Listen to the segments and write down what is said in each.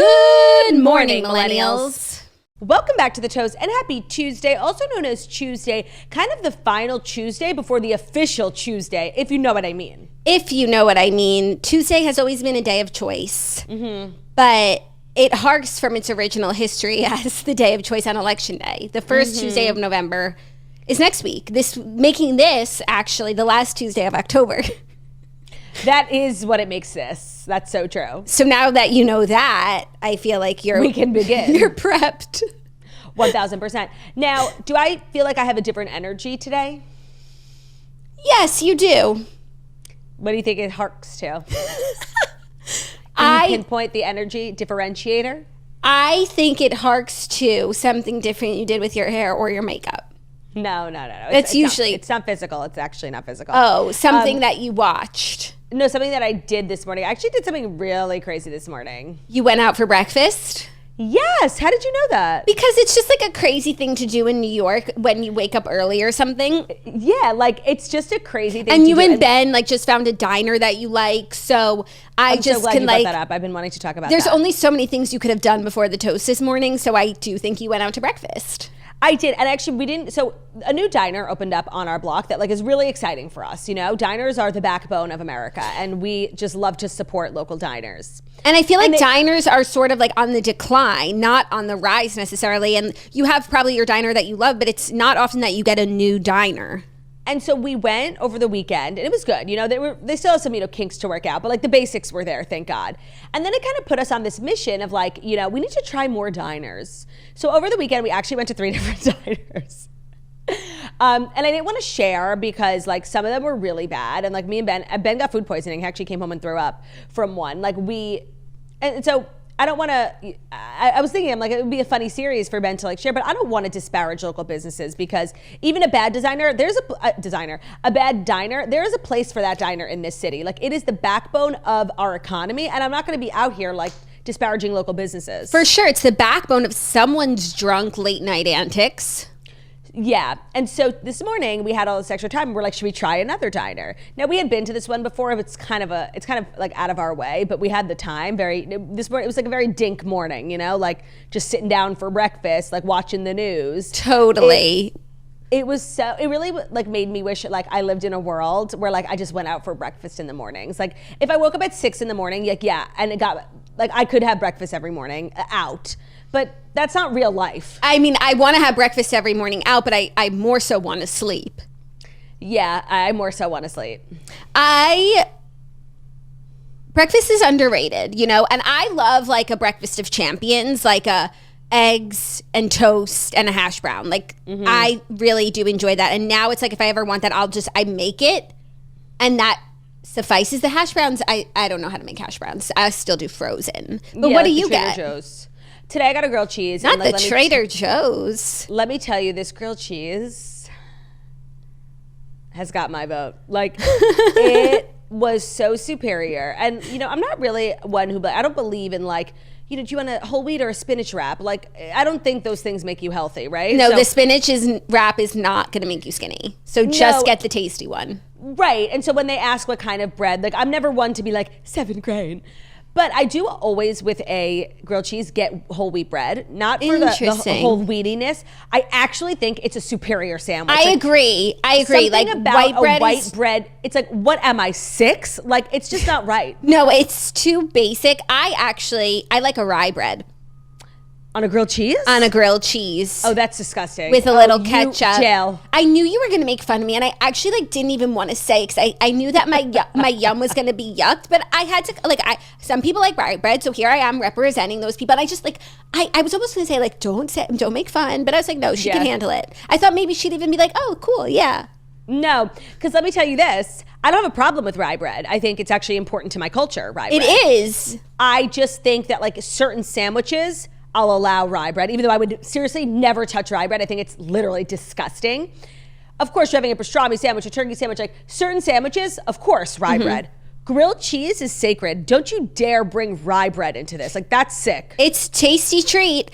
Good morning, millennials. Welcome back to The Toast and happy Tuesday, also known as Tuesday, kind of the final Tuesday before the official Tuesday, if you know what I mean. If you know what I mean, Tuesday has always been a day of choice, but it harks from its original history as the day of choice on Election Day. The first Tuesday of November is next week. Making this actually the last Tuesday of October. That is what it makes this. That's so true. So now that you know that, I feel like we can begin. You're prepped. 1000%. Now, do I feel like I have a different energy today? Yes, you do. What do you think it harks to? Can you pinpoint the energy differentiator? I think it harks to something different you did with your hair or your makeup. No. It's usually... It's not physical. It's actually not physical. Oh, something that you watched. No, something that I did this morning. I actually did something really crazy this morning. You went out for breakfast? Yes. How did you know that? Because it's just like a crazy thing to do in New York when you wake up early or something. Yeah, like it's just a crazy thing and to you do. And Ben like just found a diner that you like. So I'm so glad you brought that up. I've been wanting to talk about There's that. only so many things you could have done before the toast this morning. So I do think you went out to breakfast. I did, and actually we didn't, so a new diner opened up on our block that like is really exciting for us, you know? Diners are the backbone of America, and we just love to support local diners. And I feel like diners are sort of like on the decline, not on the rise necessarily, and you have probably your diner that you love, but it's not often that you get a new diner. And so we went over the weekend, and it was good. You know, they still have some, you know, kinks to work out, but like the basics were there, thank God. And then it kind of put us on this mission of like, you know, we need to try more diners. So over the weekend, we actually went to 3 different diners. And I didn't want to share because like some of them were really bad. And like me and Ben got food poisoning. He actually came home and threw up from one. And so I don't want to, I was thinking, I'm like, it would be a funny series for Ben to like share, but I don't want to disparage local businesses because even a bad diner, there is a place for that diner in this city. Like it is the backbone of our economy. And I'm not going to be out here like disparaging local businesses. For sure. It's the backbone of someone's drunk late night antics. Yeah. And so this morning we had all this extra time and we're like, should we try another diner? Now we had been to this one before. It's kind of like out of our way, but we had the time this morning. It was like a very dink morning, you know, like just sitting down for breakfast, like watching the news. Totally. It really like made me wish like I lived in a world where like I just went out for breakfast in the mornings. Like if I woke up at 6 a.m, like, yeah. And it got like, I could have breakfast every morning out, but that's not real life. I mean, I want to have breakfast every morning out, but I more so want to sleep. Yeah, I more so want to sleep. Breakfast is underrated, you know, and I love like a breakfast of champions, like a eggs and toast and a hash brown. Like I really do enjoy that. And now it's like, if I ever want that, I make it and that suffices. The hash browns, I don't know how to make hash browns. I still do frozen. But yeah, what do like you Trader get? Joe's. Today I got a grilled cheese. Not the Trader Joe's. Let me tell you, this grilled cheese has got my vote. Like it was so superior. And you know, I'm not really one who, I don't believe in like, you know, do you want a whole wheat or a spinach wrap? Like, I don't think those things make you healthy, right? No, the spinach wrap is not going to make you skinny. So just get the tasty one. Right. And so when they ask what kind of bread, like I'm never one to be like 7 grain. But I do always, with a grilled cheese, get whole wheat bread. Not for the whole wheatiness. I actually think it's a superior sandwich. I agree. Something like about white bread, it's like, what am I, 6? Like, it's just not right. No, it's too basic. I like a rye bread. On a grilled cheese? On a grilled cheese. Oh, that's disgusting. With a little ketchup. Jail. I knew you were going to make fun of me, and I actually like didn't even want to say, because I knew that my yum was going to be yucked, but I had to, like, some people like rye bread, so here I am representing those people, and I just, like, I was almost going to say, like, don't make fun, but I was like, no, she can handle it. I thought maybe she'd even be like, oh, cool, yeah. No, because let me tell you this, I don't have a problem with rye bread. I think it's actually important to my culture, rye bread. It is. I just think that, like, certain sandwiches, I'll allow rye bread, even though I would seriously never touch rye bread. I think it's literally disgusting. Of course, you're having a pastrami sandwich, a turkey sandwich, like certain sandwiches, of course, rye bread. Grilled cheese is sacred. Don't you dare bring rye bread into this. Like, that's sick. It's tasty treat.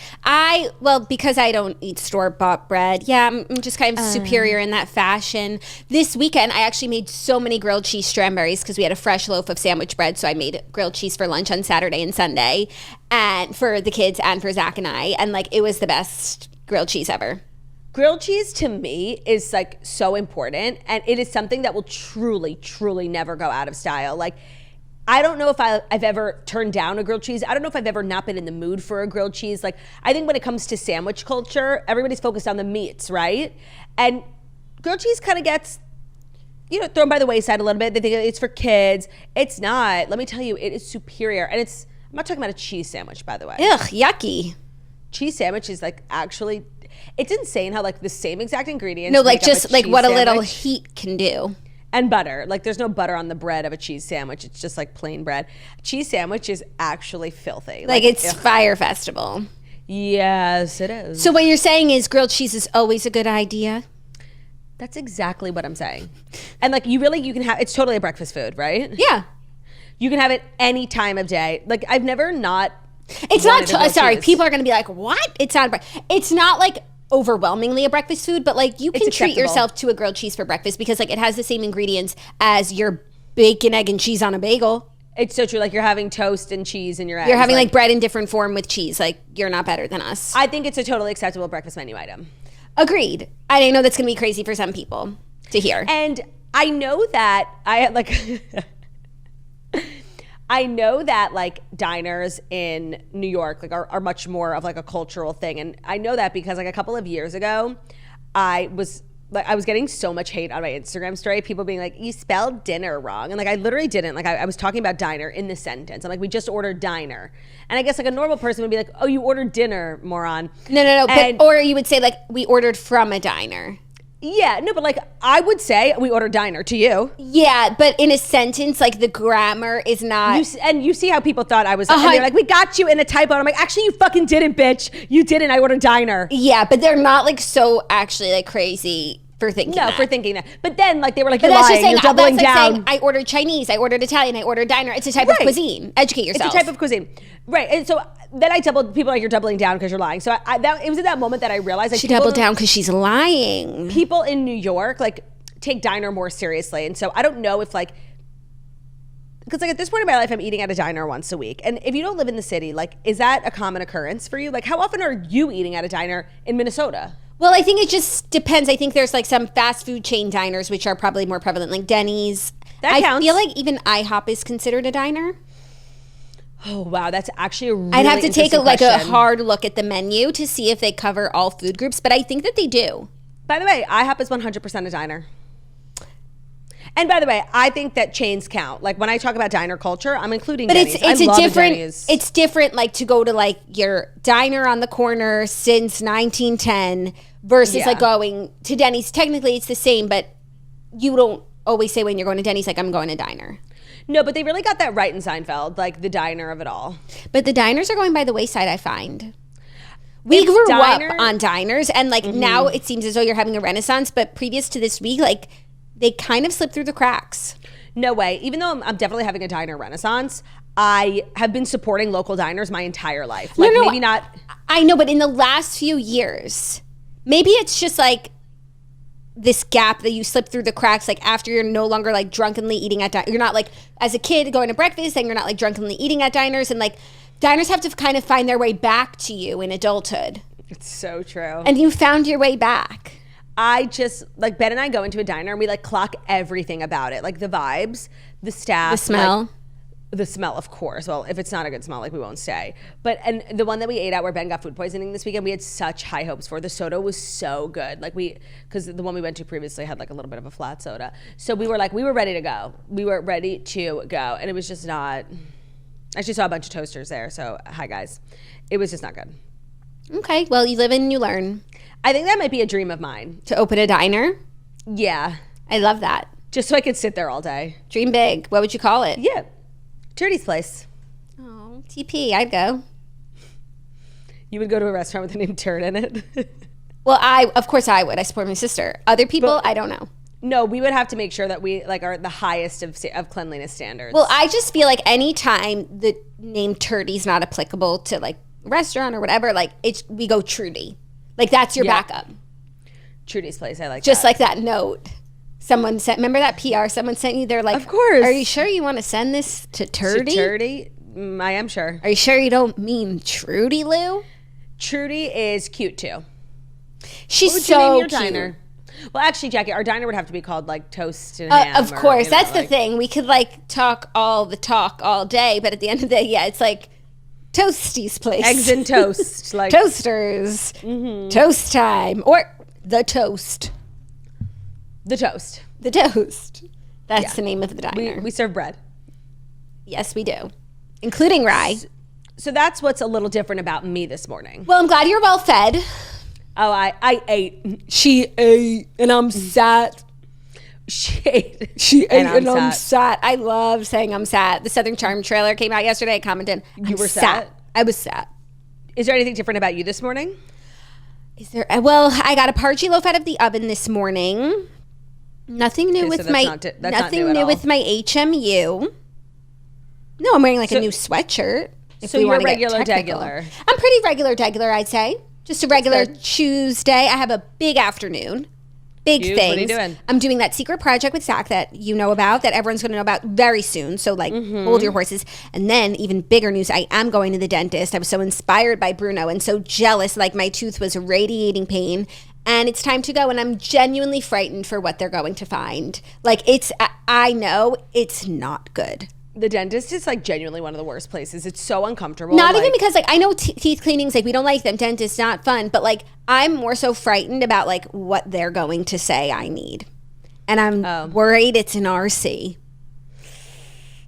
Because I don't eat store-bought bread. Yeah, I'm just kind of superior in that fashion. This weekend, I actually made so many grilled cheese strawberries because we had a fresh loaf of sandwich bread. So I made grilled cheese for lunch on Saturday and Sunday, and for the kids and for Zach and I. And like, it was the best grilled cheese ever. Grilled cheese to me is like so important, and it is something that will truly, truly never go out of style. Like, I don't know if I've ever turned down a grilled cheese. I don't know if I've ever not been in the mood for a grilled cheese. Like, I think when it comes to sandwich culture, everybody's focused on the meats, right? And grilled cheese kind of gets, thrown by the wayside a little bit. They think it's for kids. It's not. Let me tell you, it is superior. And I'm not talking about a cheese sandwich, by the way. Ugh, yucky. Cheese sandwich is like actually, it's insane how like the same exact ingredients. No, like just like what a little heat can do. And butter. Like, there's no butter on the bread of a cheese sandwich. It's just like plain bread. Cheese sandwich is actually filthy. Like it's Fire Festival. Yes, it is. So what you're saying is grilled cheese is always a good idea? That's exactly what I'm saying. And like, you can have, it's totally a breakfast food, right? Yeah. You can have it any time of day. Like, I've never not. It's not, sorry, people are going to be like, what? It's not like overwhelmingly a breakfast food, but like you can treat yourself to a grilled cheese for breakfast because like it has the same ingredients as your bacon, egg, and cheese on a bagel. It's so true. Like, you're having toast and cheese in your eggs. You're having like bread in different form with cheese. Like, you're not better than us. I think it's a totally acceptable breakfast menu item. Agreed. I know that's going to be crazy for some people to hear. And I know that I know that like diners in New York like are much more of like a cultural thing. And I know that because like a couple of years ago, I was getting so much hate on my Instagram story. People being like, you spelled dinner wrong. And like, I literally didn't. Like, I was talking about diner in the sentence. I'm like, we just ordered diner. And I guess like a normal person would be like, oh, you ordered dinner, moron. No. Or you would say like, we ordered from a diner. Yeah, no, but like I would say we ordered diner to you. Yeah, but in a sentence, like the grammar is not. You see how people thought I was. And they're like, we got you in a typo. And I'm like, actually, you fucking didn't, bitch. You didn't. I ordered diner. Yeah, but they're not like so actually like crazy for thinking that. For thinking that. But then like they were like, you're lying. You're doubling down. Saying, I ordered Chinese. I ordered Italian. I ordered diner. It's a type of cuisine. Educate yourself. It's a type of cuisine. Right. And so then people are like, you're doubling down because you're lying. So it was at that moment that I realized like, she doubled down because she's lying. People in New York like take diner more seriously. And so I don't know if like, because like at this point in my life, I'm eating at a diner once a week. And if you don't live in the city, like, is that a common occurrence for you? Like, how often are you eating at a diner in Minnesota? Well, I think it just depends. I think there's like some fast food chain diners, which are probably more prevalent, like Denny's. That counts. I feel like even IHOP is considered a diner. Oh, wow. That's actually a really I'd have to take question. a hard look at the menu to see if they cover all food groups, but I think that they do. By the way, IHOP is 100% a diner. And by the way, I think that chains count. Like when I talk about diner culture, I'm including Denny's. It's different like to go to like your diner on the corner since 1910 versus like going to Denny's. Technically it's the same, but you don't always say when you're going to Denny's like I'm going to diner. No, but they really got that right in Seinfeld, like the diner of it all. But the diners are going by the wayside, I find. We grew up on diners and like now it seems as though you're having a renaissance, but previous to this week, like they kind of slipped through the cracks. No way. Even though I'm definitely having a diner renaissance, I have been supporting local diners my entire life. Like maybe not. I know, but in the last few years, maybe it's just like this gap that you slip through the cracks, like after you're no longer like drunkenly eating at diners. You're not like as a kid going to breakfast and you're not like drunkenly eating at diners, and like diners have to kind of find their way back to you in adulthood. It's so true. And you found your way back. I just, like, Ben and I go into a diner and we, like, clock everything about it. Like, the vibes, the staff. The smell. Like, the smell, of course. Well, if it's not a good smell, like, we won't stay. But, and the one that we ate at where Ben got food poisoning this weekend, we had such high hopes for. The soda was so good. Like, because the one we went to previously had, like, a little bit of a flat soda. So we were ready to go. We were ready to go. And it was just not, I actually saw a bunch of toasters there. So, hi, guys. It was just not good. Okay. Well, you live and you learn. I think that might be a dream of mine. To open a diner? Yeah. I love that. Just so I could sit there all day. Dream big. What would you call it? Yeah. Trudy's place. Oh, TP. I'd go. You would go to a restaurant with the name Turd in it? Well, of course I would. I support my sister. Other people, I don't know. No, we would have to make sure that we like are the highest of cleanliness standards. Well, I just feel like anytime the name Turdy's not applicable to like restaurant or whatever, like we go Trudy. Like that's your backup. Trudy's place, I like just that. Like that note someone sent. Remember that PR someone sent you? They're like, of course. Are you sure you want to send this to Turdy? To Turdy? I am sure. Are you sure you don't mean Trudy Lou? Trudy is cute too. She's so cute. Diner? Well, actually, Jackie, our diner would have to be called like Toast and Ham. Of course, that's the thing. We could like talk all day, but at the end of the day, it's like Toasty's place. Eggs and toast, like toasters, toast time, or the toast. The toast. The toast. That's the name of the diner. We serve bread. Yes, we do, including rye. So that's what's a little different about me this morning. Well, I'm glad you're well fed. Oh, I ate. She ate, and I'm sat. She ate. She ate, and I'm sat. I love saying I'm sat. The Southern Charm trailer came out yesterday. I commented, You were sat? I was sat. Is there anything different about you this morning? Is there? Well, I got a parchi loaf out of the oven this morning. Nothing new with my nothing new with my HMU. No, I'm wearing like a new sweatshirt. So you're regular degular. I'm pretty regular degular, I'd say. Just a regular Tuesday. I have a big afternoon. Big things. What are you doing? I'm doing that secret project with Zach that you know about, that everyone's going to know about very soon. So like, hold your horses. And then even bigger news, I am going to the dentist. I was so inspired by Bruno and so jealous. Like my tooth was radiating pain. And it's time to go. And I'm genuinely frightened for what they're going to find. Like I know it's not good. The dentist is like genuinely one of the worst places. It's so uncomfortable. Not even because like I know teeth cleanings, like we don't like them. Dentist's not fun. But like I'm more so frightened about like what they're going to say I need. And I'm worried it's an RC.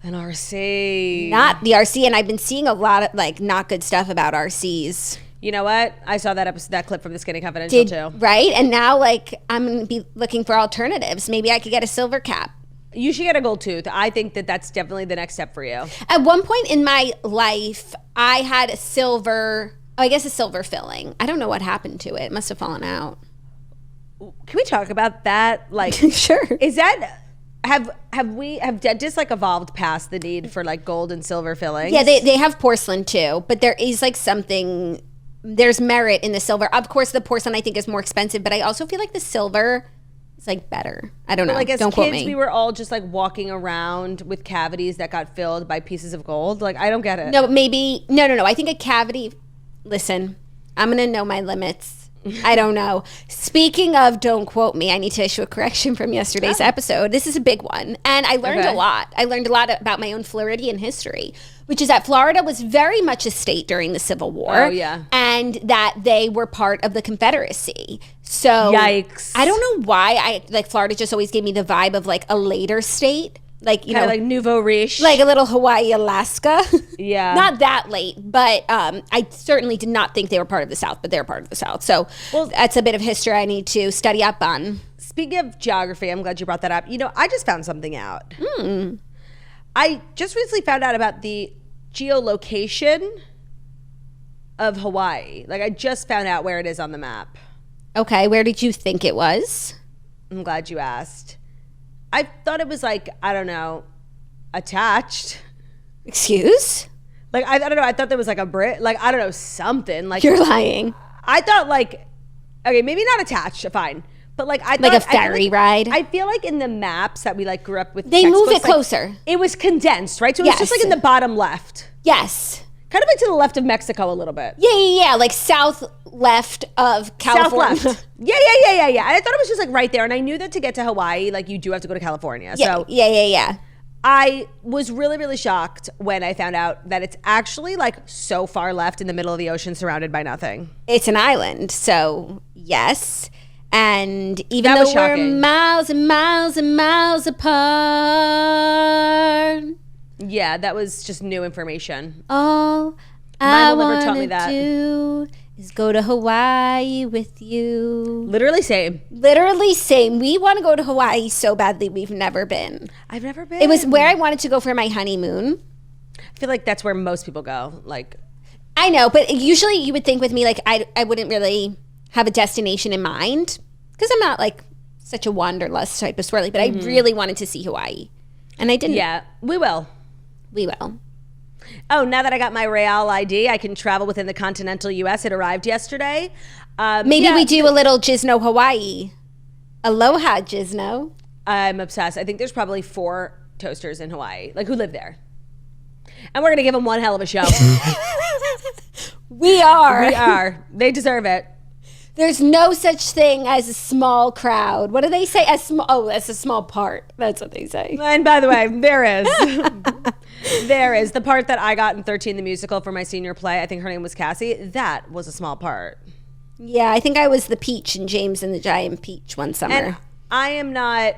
An RC. Not the RC. And I've been seeing a lot of like not good stuff about RCs. You know what? I saw that clip from the Skinny Confidential too. Right? And now like I'm going to be looking for alternatives. Maybe I could get a silver cap. You should get a gold tooth. I think that's definitely the next step for you. At one point in my life, I had a silver filling. I don't know what happened to it. It must have fallen out. Can we talk about that? Like, sure. Is that have dentists like evolved past the need for like gold and silver fillings? Yeah, they have porcelain too, but there is like something. There's merit in the silver. Of course, the porcelain I think is more expensive, but I also feel like the silver. It's like better. I don't know. Like as don't quote me. kids, we were all just like walking around with cavities that got filled by pieces of gold. Like I don't get it. No, maybe no. I think a cavity. Listen, I'm gonna know my limits. I don't know. Speaking of, don't quote me. I need to issue a correction from yesterday's episode. This is a big one, and I learned a lot. I learned a lot about my own Floridian history, which is that Florida was very much a state during the Civil War. Oh yeah, and that they were part of the Confederacy. So yikes! I don't know why Florida just always gave me the vibe of like a later state. Like, you know, like nouveau riche, like a little Hawaii, Alaska. Yeah, not that late, but I certainly did not think they were part of the South, but they're part of the South. So that's a bit of history I need to study up on. Speaking of geography, I'm glad you brought that up. You know, I just found something out. I just recently found out about the geolocation of Hawaii. Like, I just found out where it is on the map. Okay, where did you think it was? I'm glad you asked. I thought it was like, I don't know, attached. Excuse? Like, I don't know. I thought there was like a Brit, like, I don't know, something. Like, you're lying. I thought like, okay, maybe not attached, fine. But like, I thought. Like a ferry ride? I feel like in the maps that we like grew up with. They move it closer. It was condensed, right? So it was just like in the bottom left. Yes. Kind of like to the left of Mexico a little bit. Yeah. Like south left of California. South left. Yeah. And I thought it was just like right there. And I knew that to get to Hawaii, like you do have to go to California. So yeah. I was really, really shocked when I found out that it's actually like so far left in the middle of the ocean surrounded by nothing. It's an island. So yes. And even though we're miles and miles and miles apart. Yeah, that was just new information. All I want to do is go to Hawaii with you. Literally same. We want to go to Hawaii so badly. We've never been. I've never been. It was where I wanted to go for my honeymoon. I feel like that's where most people go. Like, I know, but usually you would think with me, like I wouldn't really have a destination in mind because I'm not like such a wanderlust type of swirly, but I really wanted to see Hawaii. And I didn't. Yeah, we will. We will. Oh, now that I got my Real ID, I can travel within the continental U.S. It arrived yesterday. Maybe we do a little Gisno Hawaii. Aloha, Gisno. I'm obsessed. I think there's probably 4 toasters in Hawaii, like who live there. And we're going to give them one hell of a show. We are. They deserve it. There's no such thing as a small crowd. What do they say? That's a small part. That's what they say. And by the way, there is. There is. The part that I got in 13 the musical for my senior play, I think her name was Cassie, that was a small part. Yeah, I think I was the Peach in James and the Giant Peach one summer. And I am not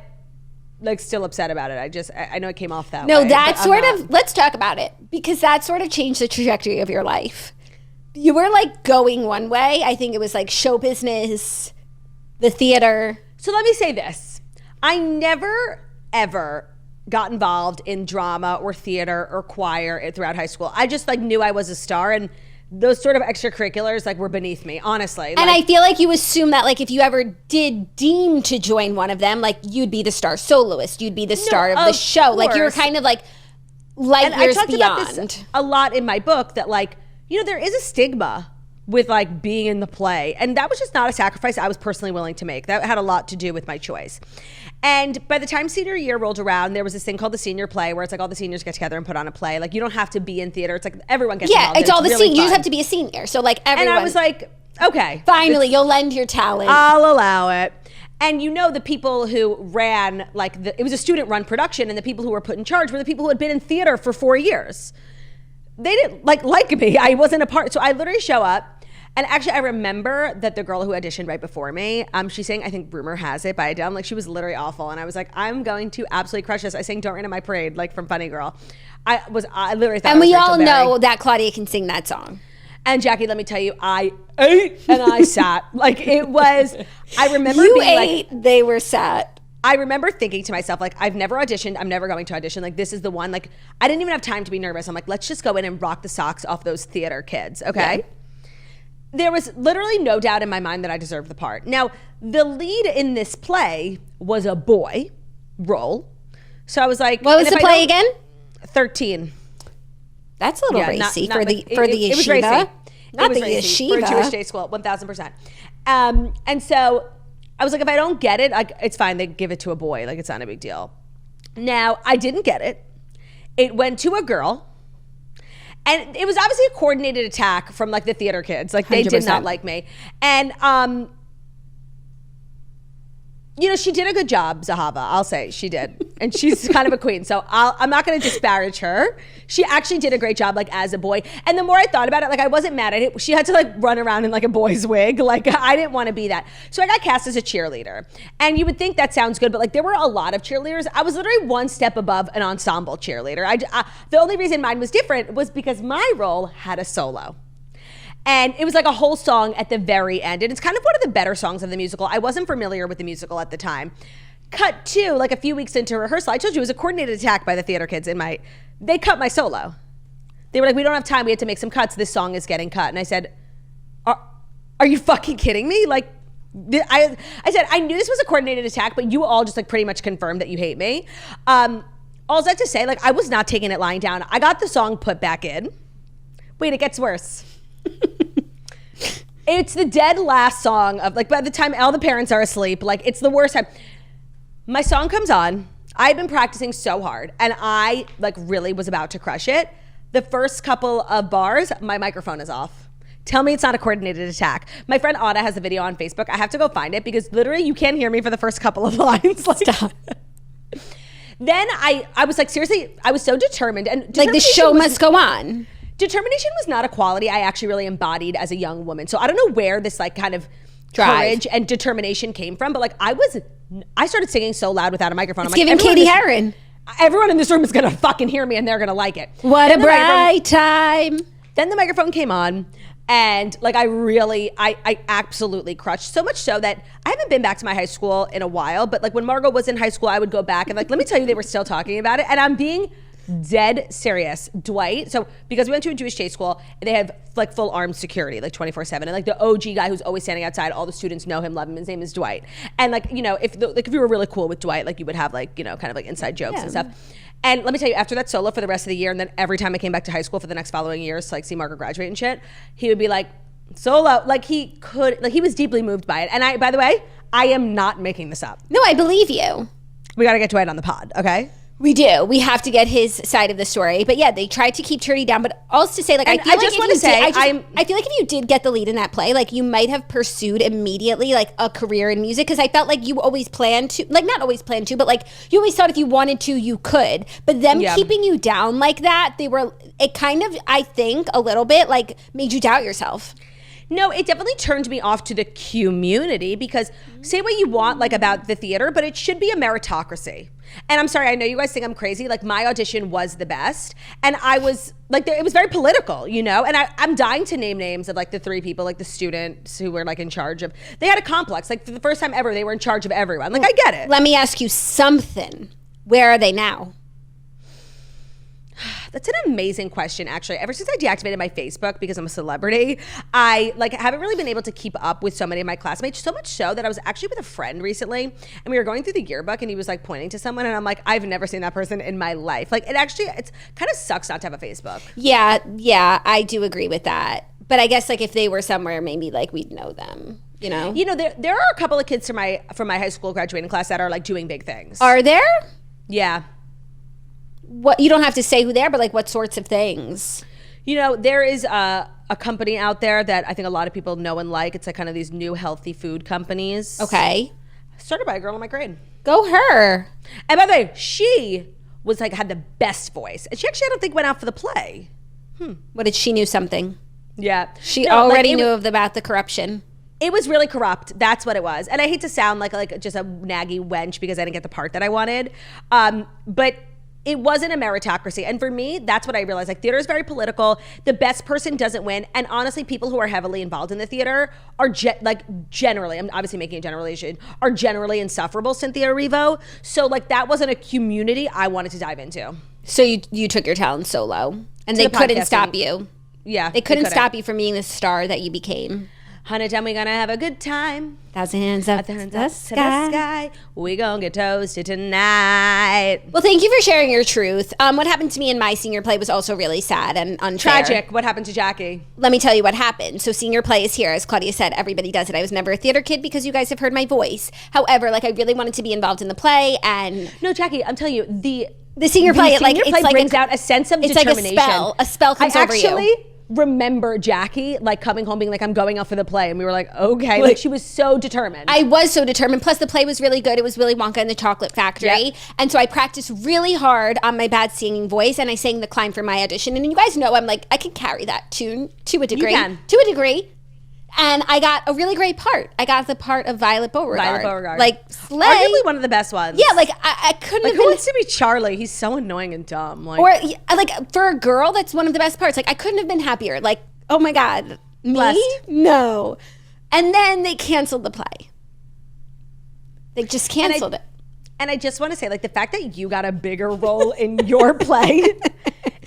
like still upset about it. I know it came off that way. No, that sort of, let's talk about it, because that sort of changed the trajectory of your life. You were like going one way. I think it was like show business, the theater. So let me say this. I never, ever got involved in drama or theater or choir throughout high school. I just like knew I was a star, and those sort of extracurriculars like were beneath me, honestly. And I feel like you assume that like if you ever did deem to join one of them, like you'd be the star soloist, you'd be the star of the show. Course. Like you were kind of like light years beyond. I talked about this a lot in my book, that like, you know, there is a stigma with like being in the play, and that was just not a sacrifice I was personally willing to make. That had a lot to do with my choice. And by the time senior year rolled around, there was this thing called the senior play, where it's like all the seniors get together and put on a play. Like you don't have to be in theater. It's like everyone gets involved. Yeah, it's all the really seniors. You just have to be a senior. So like everyone. And I was like, okay. Finally, you'll lend your talent. I'll allow it. And you know, the people who ran, like, it was a student-run production, and the people who were put in charge were the people who had been in theater for 4 years. They didn't like me. I wasn't a part. So I literally show up. And actually, I remember that the girl who auditioned right before me, she sang, I think, Rumor Has It by Adele. Like, she was literally awful. And I was like, I'm going to absolutely crush this. I sang Don't Rain on My Parade, like, from Funny Girl. I literally thought and I was we Rachel all Berry. know that Claudia can sing that song. And Jackie, let me tell you, I ate and I sat. Like, it was, I remember you being ate, like, they were sat. I remember thinking to myself, like, I've never auditioned. I'm never going to audition. Like, this is the one. Like, I didn't even have time to be nervous. I'm like, let's just go in and rock the socks off those theater kids, okay? Yeah. There was literally no doubt in my mind that I deserved the part. Now, the lead in this play was a boy role. So I was like... What was the play again? 13. That's a little racy for the yeshiva. It was racy. Not the racy yeshiva. For a Jewish day school, 1,000%. And so I was like, if I don't get it, like, it's fine. They give it to a boy. Like, it's not a big deal. Now, I didn't get it. It went to a girl. And it was obviously a coordinated attack from like the theater kids. Like they 100%. Did not like me. And, you know, she did a good job, Zahava. I'll say she did. And she's kind of a queen. So I'm not going to disparage her. She actually did a great job, like as a boy. And the more I thought about it, like I wasn't mad at it. She had to like run around in like a boy's wig. Like I didn't want to be that. So I got cast as a cheerleader. And you would think that sounds good, but like there were a lot of cheerleaders. I was literally one step above an ensemble cheerleader. The only reason mine was different was because my role had a solo. And it was like a whole song at the very end. And it's kind of one of the better songs of the musical. I wasn't familiar with the musical at the time. Cut to, like a few weeks into rehearsal, I told you it was a coordinated attack by the theater kids. They cut my solo. They were like, we don't have time. We had to make some cuts. This song is getting cut. And I said, are you fucking kidding me? Like, I said, I knew this was a coordinated attack, but you all just like pretty much confirmed that you hate me. All that to say, like, I was not taking it lying down. I got the song put back in. Wait, it gets worse. It's the dead last song of like, by the time all the parents are asleep, like it's the worst time. My song comes on. I've been practicing so hard and I like really was about to crush it. The first couple of bars, my microphone is off. Tell me it's not a coordinated attack. My friend Ada has a video on Facebook. I have to go find it because literally you can't hear me for the first couple of lines. Like, stop. Then I was like, seriously, I was so determined. And like the show must go on. Determination was not a quality I actually really embodied as a young woman. So I don't know where this like kind of courage and determination came from, but like I started singing so loud without a microphone. It's giving Katie Heron. Everyone in this room is gonna fucking hear me and they're gonna like it. What a bright time. Then the microphone came on and like I absolutely crushed. So much so that I haven't been back to my high school in a while, but like when Margot was in high school, I would go back and like, let me tell you, they were still talking about it. And I'm being Dead serious. Dwight, so because we went to a Jewish day school, they have like full armed security, like 24/7. And like the OG guy who's always standing outside, all the students know him, love him. His name is Dwight. And like, you know, if you were really cool with Dwight, like you would have like, you know, kind of like inside jokes and stuff. And let me tell you, after that solo for the rest of the year, and then every time I came back to high school for the next following years to like see Margaret graduate and shit, he would be like, solo, like he was deeply moved by it. And by the way, I am not making this up. No, I believe you. We got to get Dwight on the pod, okay? We do. We have to get his side of the story. But yeah, they tried to keep Trudy down. But also to say, like, I feel like if you did get the lead in that play, like, you might have pursued immediately, like, a career in music. Because I felt like you always planned to, like, not always planned to, but, like, you always thought if you wanted to, you could. But them keeping you down like that, it kind of, I think, a little bit, like, made you doubt yourself. No, it definitely turned me off to the community because say what you want like about the theater, but it should be a meritocracy. And I'm sorry, I know you guys think I'm crazy. Like my audition was the best. And I was like, it was very political, you know? And I'm dying to name names of like the three people, like the students who were like in charge of, they had a complex. Like for the first time ever, they were in charge of everyone. Like I get it. Let me ask you something. Where are they now? That's an amazing question, actually. Ever since I deactivated my Facebook because I'm a celebrity, I like haven't really been able to keep up with so many of my classmates. So much so that I was actually with a friend recently, and we were going through the yearbook, and he was like pointing to someone, and I'm like, I've never seen that person in my life. Like it's kind of sucks not to have a Facebook. Yeah, I do agree with that. But I guess like if they were somewhere, maybe like we'd know them. You know, there are a couple of kids from my high school graduating class that are like doing big things. Are there? Yeah. What, you don't have to say who they are, but like what sorts of things? You know, there is a company out there that I think a lot of people know and like. It's like kind of these new healthy food companies. Okay. Started by a girl in my grade. Go her. And by the way, she was like had the best voice. And she actually, I don't think, went out for the play. What did she knew something? Yeah. She already knew about the corruption. It was really corrupt. That's what it was. And I hate to sound like just a naggy wench because I didn't get the part that I wanted. But it wasn't a meritocracy. And for me, that's what I realized. Like, theater is very political. The best person doesn't win. And honestly, people who are heavily involved in the theater are generally, I'm obviously making a generalization, are generally insufferable, Cynthia Erivo. So like that wasn't a community I wanted to dive into. So you took your talent solo and they couldn't stop you. Yeah. They couldn't stop you from being the star that you became. 100 times we gonna have a good time. 1,000 hands up to the sky. We gonna get toasted tonight. Well, thank you for sharing your truth. What happened to me in my senior play was also really sad and unfair. Tragic. What happened to Jackie? Let me tell you what happened. So senior play is here. As Claudia said, everybody does it. I was never a theater kid because you guys have heard my voice. However, like I really wanted to be involved in the play and... No, Jackie, I'm telling you, the senior play, it brings out a sense of determination. It's like a spell comes over you. Remember Jackie like coming home being like, I'm going out for the play, and we were like, okay, like she was so determined. I was so determined. Plus the play was really good. It was Willy Wonka and the Chocolate Factory. And so I practiced really hard on my bad singing voice, and I sang The Climb for my audition. And you guys know I'm like, I can carry that tune to a degree. You can. To a degree. And I got a really great part. I got the part of Violet Beauregard. Like, Slay. Arguably one of the best ones. Yeah, like, I couldn't have who wants to be Charlie? He's so annoying and dumb. Like, or, like, for a girl, that's one of the best parts. Like, I couldn't have been happier. Like, oh my God. Blessed. Me? No. And then they canceled the play. They just canceled it. And I just want to say, like, the fact that you got a bigger role in your play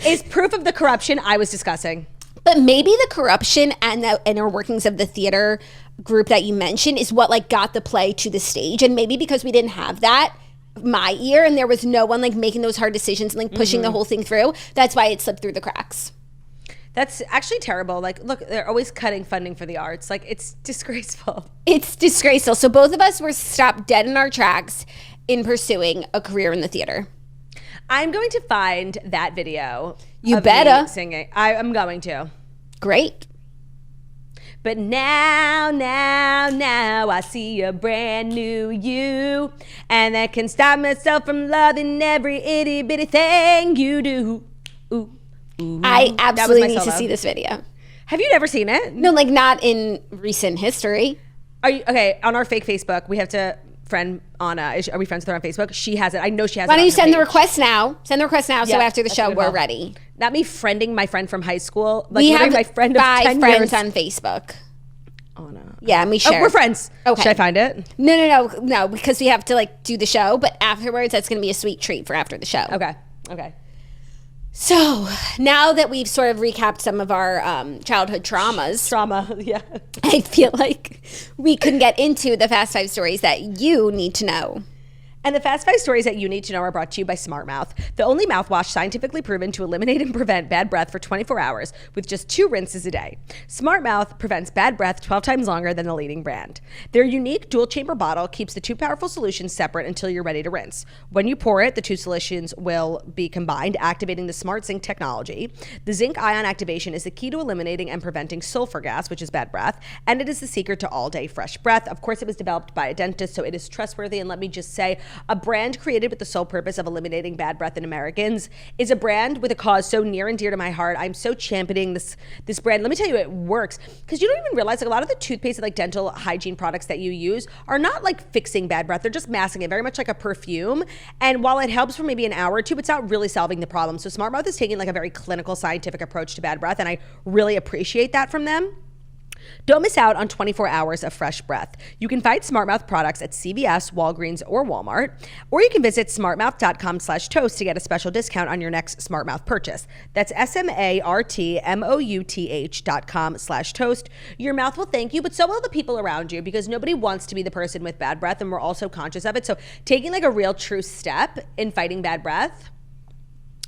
is proof of the corruption I was discussing. But maybe the corruption and the inner workings of the theater group that you mentioned is what like got the play to the stage. And maybe because we didn't have that my year and there was no one like making those hard decisions and like pushing the whole thing through, that's why it slipped through the cracks. That's actually terrible. Like, look, they're always cutting funding for the arts. Like, it's disgraceful. It's disgraceful. So both of us were stopped dead in our tracks in pursuing a career in the theater. I'm going to find that video. You better. Singing. I'm going to. Great. But now, I see a brand new you. And I can stop myself from loving every itty bitty thing you do. Ooh, ooh. I absolutely need to see this video. Have you never seen it? No, like not in recent history. Are you okay? On our fake Facebook, we have to friend Anna. Are we friends with her on Facebook? She has it. I know she has it. Why don't you send the request now? Send the request now so after the show we're well. Ready. Not me friending my friend from high school. Like we have my friend of 10 friends years. on Facebook. Oh no. Yeah, and we share. Oh, we're friends. Okay. Should I find it? No, because we have to like do the show, but afterwards that's going to be a sweet treat for after the show. Okay. So now that we've sort of recapped some of our childhood traumas, Yeah. I feel like we can get into the Fast 5 stories that you need to know. And the Fast 5 stories that you need to know are brought to you by Smart Mouth, the only mouthwash scientifically proven to eliminate and prevent bad breath for 24 hours with just 2 rinses a day. Smart Mouth prevents bad breath 12 times longer than the leading brand. Their unique dual chamber bottle keeps the 2 powerful solutions separate until you're ready to rinse. When you pour it, the 2 solutions will be combined, activating the Smart Zinc technology. The zinc ion activation is the key to eliminating and preventing sulfur gas, which is bad breath, and it is the secret to all-day fresh breath. Of course, it was developed by a dentist, so it is trustworthy, and let me just say, a brand created with the sole purpose of eliminating bad breath in Americans is a brand with a cause so near and dear to my heart. I'm so championing this brand. Let me tell you, it works because you don't even realize like a lot of the toothpaste and like dental hygiene products that you use are not like fixing bad breath. They're just masking it, very much like a perfume. And while it helps for maybe an hour or two, it's not really solving the problem. So Smart Mouth is taking like a very clinical, scientific approach to bad breath, and I really appreciate that from them. Don't miss out on 24 hours of fresh breath. You can find Smart Mouth products at CVS, Walgreens, or Walmart, or you can visit smartmouth.com/toast to get a special discount on your next Smart Mouth purchase. That's SMARTMOUTH.com/toast. Your mouth will thank you, but so will the people around you, because nobody wants to be the person with bad breath, and we're also conscious of it. So taking like a real true step in fighting bad breath,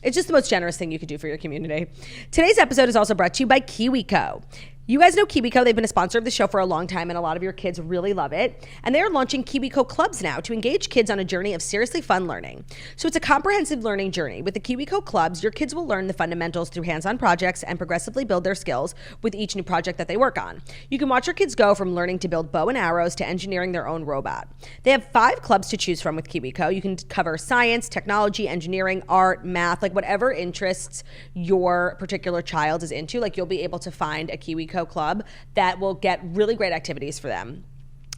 it's just the most generous thing you could do for your community. Today's episode is also brought to you by KiwiCo. You guys know KiwiCo. They've been a sponsor of the show for a long time, and a lot of your kids really love it. And they are launching KiwiCo Clubs now to engage kids on a journey of seriously fun learning. So it's a comprehensive learning journey. With the KiwiCo Clubs, your kids will learn the fundamentals through hands-on projects and progressively build their skills with each new project that they work on. You can watch your kids go from learning to build bow and arrows to engineering their own robot. They have 5 clubs to choose from with KiwiCo. You can cover science, technology, engineering, art, math, like whatever interests your particular child is into. Like you'll be able to find a KiwiCo club that will get really great activities for them.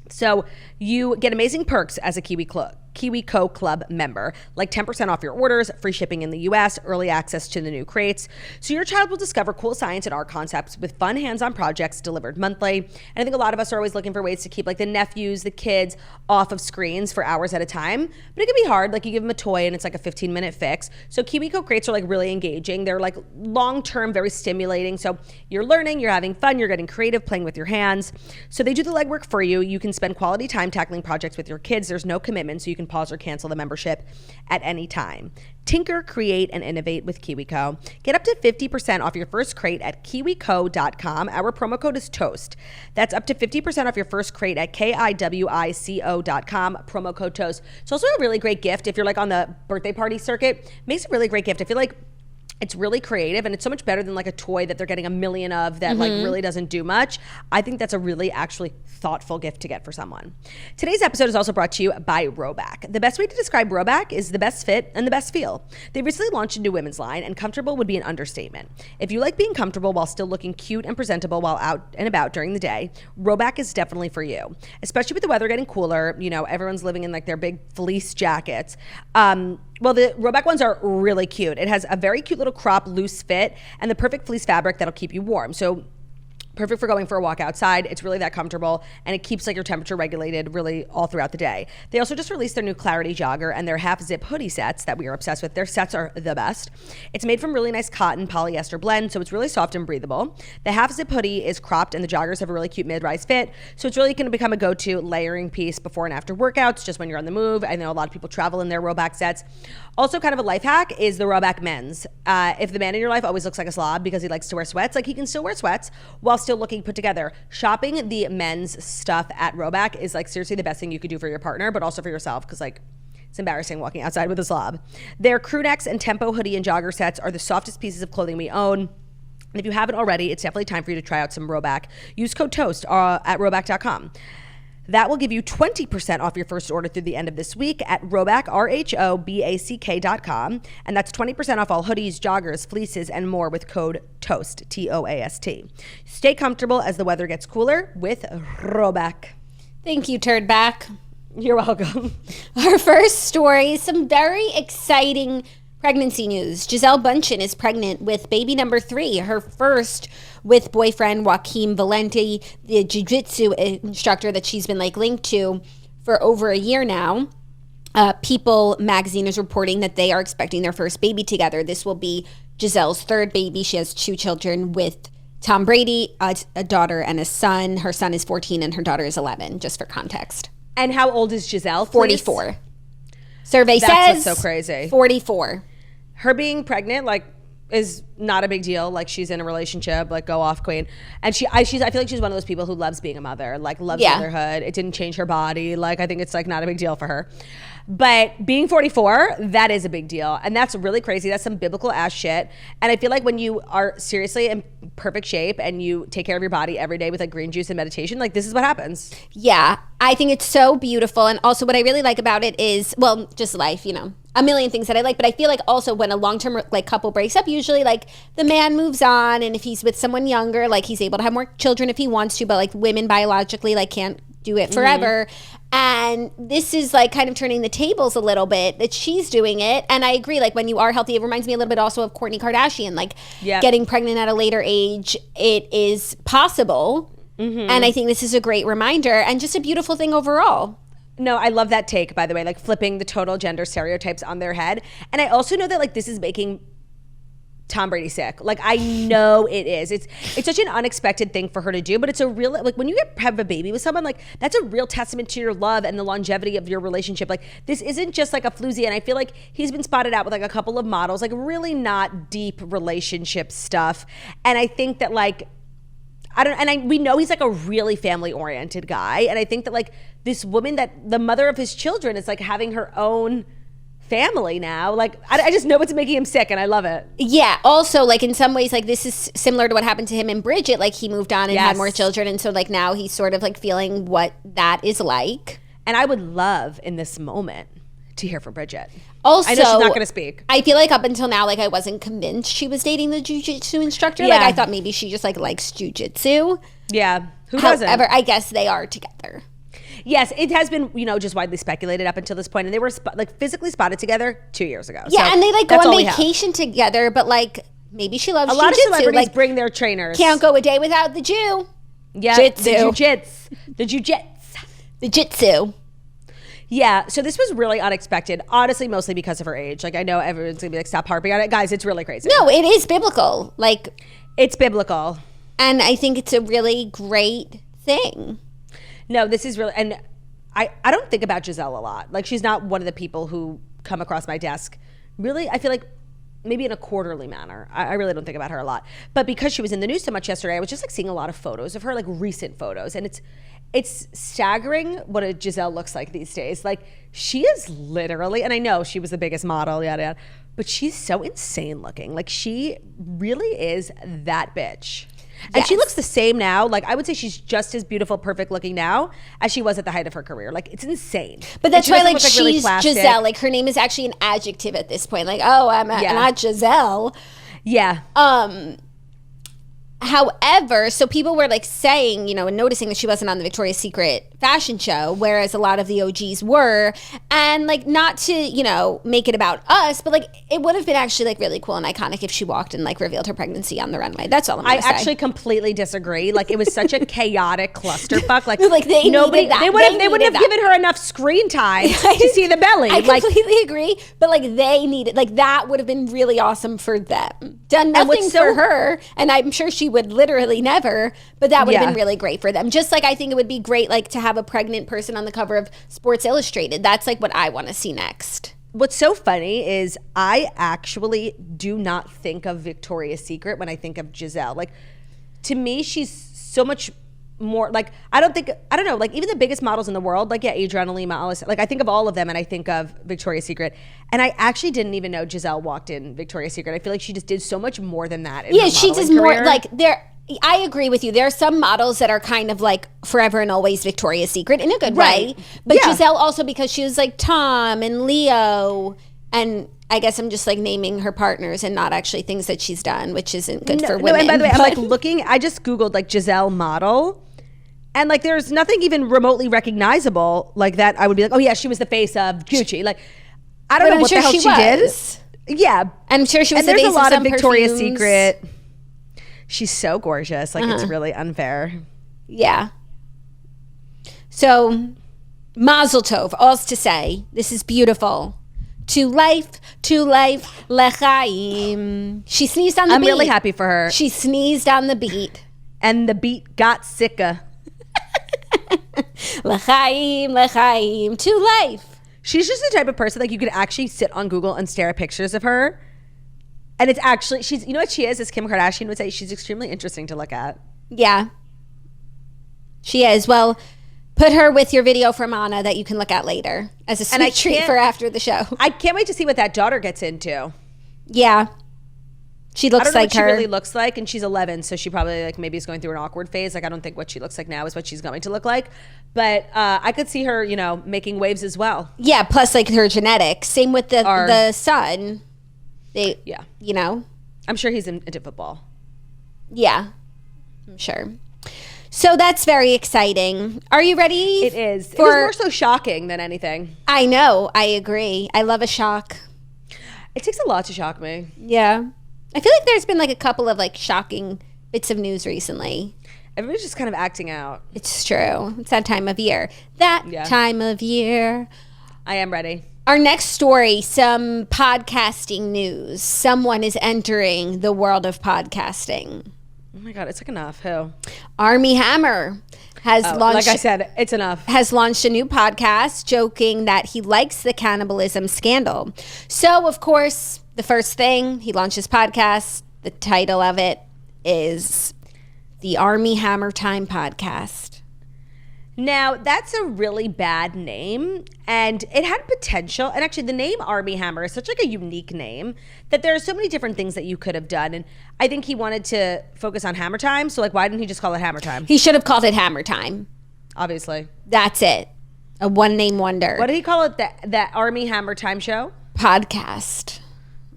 So you get amazing perks as a KiwiCo Club member, like 10% off your orders, free shipping in the US, early access to the new crates. So your child will discover cool science and art concepts with fun hands-on projects delivered monthly. And I think a lot of us are always looking for ways to keep like the nephews, the kids off of screens for hours at a time. But it can be hard. Like you give them a toy and it's like a 15-minute fix. So KiwiCo crates are like really engaging. They're like long-term, very stimulating. So you're learning, you're having fun, you're getting creative, playing with your hands. So they do the legwork for you. You can spend quality time tackling projects with your kids. There's no commitment, so you can pause or cancel the membership at any time. Tinker, create, and innovate with KiwiCo. Get up to 50% off your first crate at kiwico.com. Our promo code is TOAST. That's up to 50% off your first crate at kiwico.com. Promo code TOAST. It's also a really great gift if you're like on the birthday party circuit. Makes a really great gift. I feel like it's really creative, and it's so much better than like a toy that they're getting a million of that like really doesn't do much. I think that's a really actually thoughtful gift to get for someone. Today's episode is also brought to you by Rhoback. The best way to describe Rhoback is the best fit and the best feel. They recently launched a new women's line, and comfortable would be an understatement. If you like being comfortable while still looking cute and presentable while out and about during the day, Rhoback is definitely for you. Especially with the weather getting cooler, you know, everyone's living in like their big fleece jackets. Well, the Rhoback ones are really cute. It has a very cute little crop, loose fit, and the perfect fleece fabric that'll keep you warm. So perfect for going for a walk outside. It's really that comfortable, and it keeps like your temperature regulated really all throughout the day. They also just released their new Clarity jogger and their half zip hoodie sets that we are obsessed with. Their sets are the best. It's made from really nice cotton polyester blend, so it's really soft and breathable. The half zip hoodie is cropped, and the joggers have a really cute mid-rise fit, so it's really going to become a go-to layering piece before and after workouts, just when you're on the move. I know a lot of people travel in their Rhoback sets. Also, kind of a life hack is the Rhoback men's. If the man in your life always looks like a slob because he likes to wear sweats, like he can still wear sweats while still looking put together. Shopping the men's stuff at Rhoback is like seriously the best thing you could do for your partner, but also for yourself, because like it's embarrassing walking outside with a slob. Their crew necks and tempo hoodie and jogger sets are the softest pieces of clothing we own. And if you haven't already, it's definitely time for you to try out some Rhoback. Use code TOAST at Rhoback.com. That will give you 20% off your first order through the end of this week at Rhoback, RHOBACK.com. And that's 20% off all hoodies, joggers, fleeces, and more with code TOAST, TOAST. Stay comfortable as the weather gets cooler with Rhoback. Thank you, Turdback. You're welcome. Our first story, some very exciting pregnancy news. Gisele Bundchen is pregnant with baby number 3, her first with boyfriend Joaquim Valente, the jiu-jitsu instructor that she's been like linked to for over a year now. People magazine is reporting that they are expecting their first baby together. This will be Gisele's third baby. She has 2 children with Tom Brady, a daughter and a son. Her son is 14 and her daughter is 11, just for context. And how old is Gisele? 44. Survey That's says what's so crazy. 44. Her being pregnant, like, is not a big deal. Like, she's in a relationship, like, go off, queen. And I feel like she's one of those people who loves being a mother, like, loves motherhood. It didn't change her body. Like, I think it's, like, not a big deal for her. But being 44, that is a big deal. And that's really crazy. That's some biblical ass shit. And I feel like when you are seriously in perfect shape and you take care of your body every day with like green juice and meditation, like this is what happens. Yeah. I think it's so beautiful. And also what I really like about it is, well, just life, you know, a million things that I like. But I feel like also when a long-term like couple breaks up, usually like the man moves on. And if he's with someone younger, like he's able to have more children if he wants to. But like women biologically like can't do it forever. And this is like kind of turning the tables a little bit that she's doing it. And I agree, like when you are healthy, it reminds me a little bit also of Kourtney Kardashian, like getting pregnant at a later age. It is possible. And I think this is a great reminder and just a beautiful thing overall. No, I love that take, by the way, like flipping the total gender stereotypes on their head. And I also know that like this is making Tom Brady sick. Like I know it is. It's such an unexpected thing for her to do, but it's a real, like when you have a baby with someone, like that's a real testament to your love and the longevity of your relationship. Like this isn't just like a floozy. And I feel like he's been spotted out with like a couple of models, like really not deep relationship stuff. And I think that like, we know he's like a really family oriented guy. And I think that like this woman that the mother of his children is like having her own family now. Like I just know it's making him sick and I love it. Yeah. Also like in some ways like this is similar to what happened to him and Bridget. Like he moved on and had more children. And so like now he's sort of like feeling what that is like. And I would love in this moment to hear from Bridget. Also, I know she's not going to speak. I feel like up until now, like I wasn't convinced she was dating the jiu-jitsu instructor. Like I thought maybe she just like likes jiu-jitsu. Yeah. Who doesn't? However, I guess they are together. Yes, it has been, you know, just widely speculated up until this point. And they were like physically spotted together 2 years ago. Yeah, so and they like go on vacation together, but like maybe she loves jiu-jitsu. A lot of celebrities like, bring their trainers. Can't go a day without the Jew. Yeah, the jiu-jits. The jiu-jits. The jitsu. Yeah, so this was really unexpected, honestly, mostly because of her age. Like, I know everyone's going to be like, stop harping on it. Guys, it's really crazy. No, it is biblical. Like, it's biblical. And I think it's a really great thing. No, this is really, and I don't think about Gisele a lot. Like, she's not one of the people who come across my desk. Really, I feel like maybe in a quarterly manner. I really don't think about her a lot. But because she was in the news so much yesterday, I was just like seeing a lot of photos of her, like recent photos. And it's staggering what a Gisele looks like these days. Like she is literally, and I know she was the biggest model, yada, yada, but she's so insane looking. Like she really is that bitch. And she looks the same now. Like I would say she's just as beautiful, perfect looking now as she was at the height of her career. Like it's insane. But that's why like she's really Gisele. Like her name is actually an adjective at this point. Like, oh, I'm not Gisele. Yeah. However, so people were like saying, you know, and noticing that she wasn't on the Victoria's Secret fashion show, whereas a lot of the OGs were. And like, not to, you know, make it about us, but like it would have been actually like really cool and iconic if she walked and like revealed her pregnancy on the runway. That's all I'm gonna say. I actually completely disagree. Like it was such a chaotic clusterfuck. Like they nobody, that. they wouldn't have given her enough screen time to see the belly. I completely agree, but like they needed, like that would have been really awesome for them. Done nothing for her, and I'm sure she would literally never, but that would have been really great for them. Just like I think it would be great like to have a pregnant person on the cover of Sports Illustrated. That's like what I want to see next. What's so funny is I actually do not think of Victoria's Secret when I think of Gisele. Like to me, she's so much more like, I don't know, like even the biggest models in the world, like Adriana Lima, Alice, like I think of all of them and I think of Victoria's Secret. And I actually didn't even know Gisele walked in Victoria's Secret. I feel like she just did so much more than that. Yeah, she does more like I agree with you. There are some models that are kind of like forever and always Victoria's Secret in a good way. But Gisele also, because she was like Tom and Leo, and I guess I'm just like naming her partners and not actually things that she's done, which isn't good for women. No, and by the way, I'm like looking, I just Googled like Gisele model. And like there's nothing even remotely recognizable like that. I would be like, oh yeah, she was the face of Gucci. Like I don't know what the hell she did. Yeah. I'm sure she was the face of some And there's a lot of Victoria's Secret. She's so gorgeous. Like it's really unfair. Yeah. So Mazel Tov, all's to say, this is beautiful. to life, lechaim. She sneezed on the beat. I'm really happy for her. She sneezed on the beat. And the beat got sicker. Lechaim, lechaim, to life. She's just the type of person like you could actually sit on Google and stare at pictures of her. And it's actually, she's, you know what she is, as Kim Kardashian would say, she's extremely interesting to look at. Yeah. She is. Well, put her with your video from Anna that you can look at later as a sweet treat for after the show. I can't wait to see what that daughter gets into. Yeah. She looks like her. I don't know what she really looks like, and she's 11, so she probably like maybe is going through an awkward phase. Like I don't think what she looks like now is what she's going to look like. But I could see her, you know, making waves as well. Yeah, plus like her genetics. Same with the son. Yeah. You know? I'm sure he's into football. Yeah. I'm sure. So that's very exciting. Are you ready? It is. It was more so shocking than anything. I know. I agree. I love a shock. It takes a lot to shock me. Yeah. I feel like there's been like a couple of like shocking bits of news recently. Everybody's just kind of acting out. It's true. It's that time of year. Time of year. I am ready. Our next story, some podcasting news. Someone is entering the world of podcasting. Oh my God, it's like enough. Who? Armie Hammer has launched. Like I said, it's enough. Has launched a new podcast, joking that he likes the cannibalism scandal. So, of course, the first thing he launched his podcast. The title of it is the Armie Hammer Time Podcast. Now, that's a really bad name, and it had potential. And actually, the name Armie Hammer is such like a unique name that there are so many different things that you could have done. And I think he wanted to focus on Hammer Time. So, like, why didn't he just call it Hammer Time? He should have called it Hammer Time. Obviously. That's it. A one-name wonder. What did he call it? That Armie Hammer Time show? Podcast.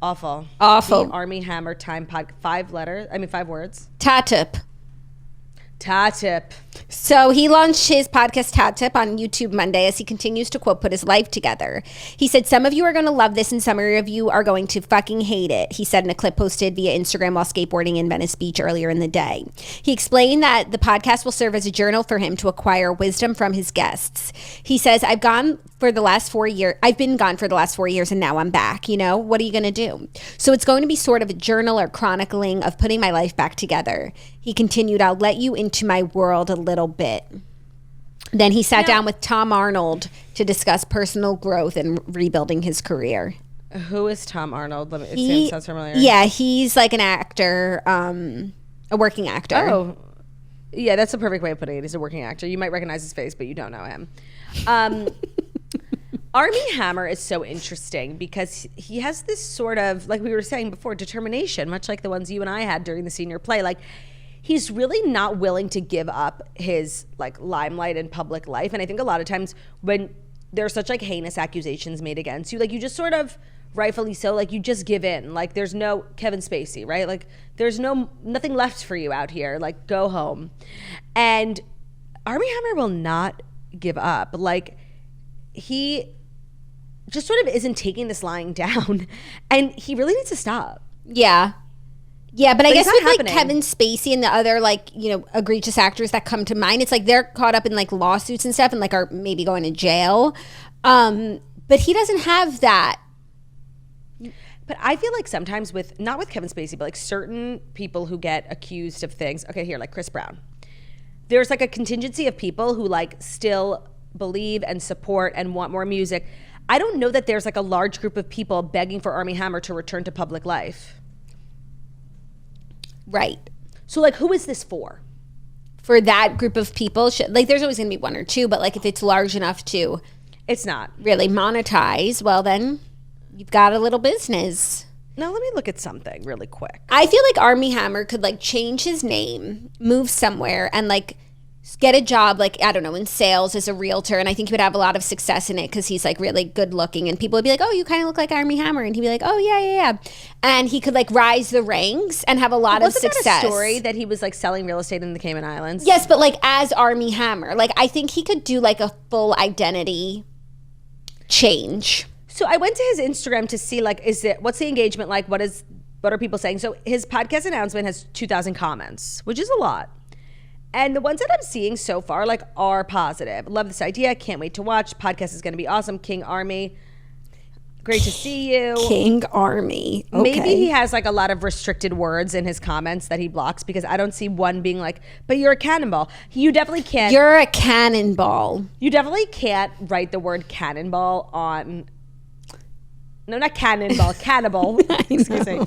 Awful. Awful. The Armie Hammer Time pod. 5 words. Tate. Tate. So he launched his podcast Tate on YouTube Monday as he continues to, quote, put his life together. He said, some of you are going to love this and some of you are going to fucking hate it, he said in a clip posted via Instagram while skateboarding in Venice Beach earlier in the day. He explained that the podcast will serve as a journal for him to acquire wisdom from his guests. He says, I've been gone for the last 4 years and now I'm back. You know, what are you going to do? So it's going to be sort of a journal or chronicling of putting my life back together. He continued, I'll let you into my world a little bit. Then he sat down with Tom Arnold to discuss personal growth and rebuilding his career. Who is Tom Arnold? It sounds familiar. Yeah, he's like an actor, a working actor. Oh, yeah, that's the perfect way of putting it. He's a working actor. You might recognize his face, but you don't know him. Armie Hammer is so interesting because he has this sort of, like we were saying before, determination, much like the ones you and I had during the senior play. Like, he's really not willing to give up his like limelight in public life. And I think a lot of times when there's such like heinous accusations made against you, like you just sort of, rightfully so, like you just give in. Like there's no Kevin Spacey, right? Like there's nothing left for you out here. Like go home. And Armie Hammer will not give up. Like he just sort of isn't taking this lying down, and he really needs to stop. Yeah. Yeah, but I guess with happening. Like Kevin Spacey and the other like, you know, egregious actors that come to mind, it's like they're caught up in like lawsuits and stuff and like are maybe going to jail. But he doesn't have that. But I feel like sometimes not with Kevin Spacey, but like certain people who get accused of things. Okay, here, like Chris Brown. There's like a contingency of people who like still believe and support and want more music. I don't know that there's like a large group of people begging for Armie Hammer to return to public life. Right. So like who is this for? For that group of people, like there's always going to be one or two, but like if it's large enough to it's not really monetize, well then you've got a little business. Now let me look at something really quick. I feel like Armie Hammer could like change his name, move somewhere and like get a job, like, I don't know, in sales as a realtor. And I think he would have a lot of success in it because he's like really good looking. And people would be like, oh, you kind of look like Armie Hammer. And he'd be like, oh, yeah. And he could like rise the ranks and have a lot of success. Wasn't that a story that he was like selling real estate in the Cayman Islands? Yes, but like as Armie Hammer, like I think he could do like a full identity change. So I went to his Instagram to see like, what's the engagement like? What are people saying? So his podcast announcement has 2,000 comments, which is a lot. And the ones that I'm seeing so far like are positive. Love this idea. Can't wait to watch. Podcast is going to be awesome. King Armie. Great to see you. King Armie. Okay. Maybe he has like a lot of restricted words in his comments that he blocks because I don't see one being like, but you're a cannonball. You definitely can't. You're a cannonball. You definitely can't write the word cannonball on. No, not cannonball, cannibal. Excuse me.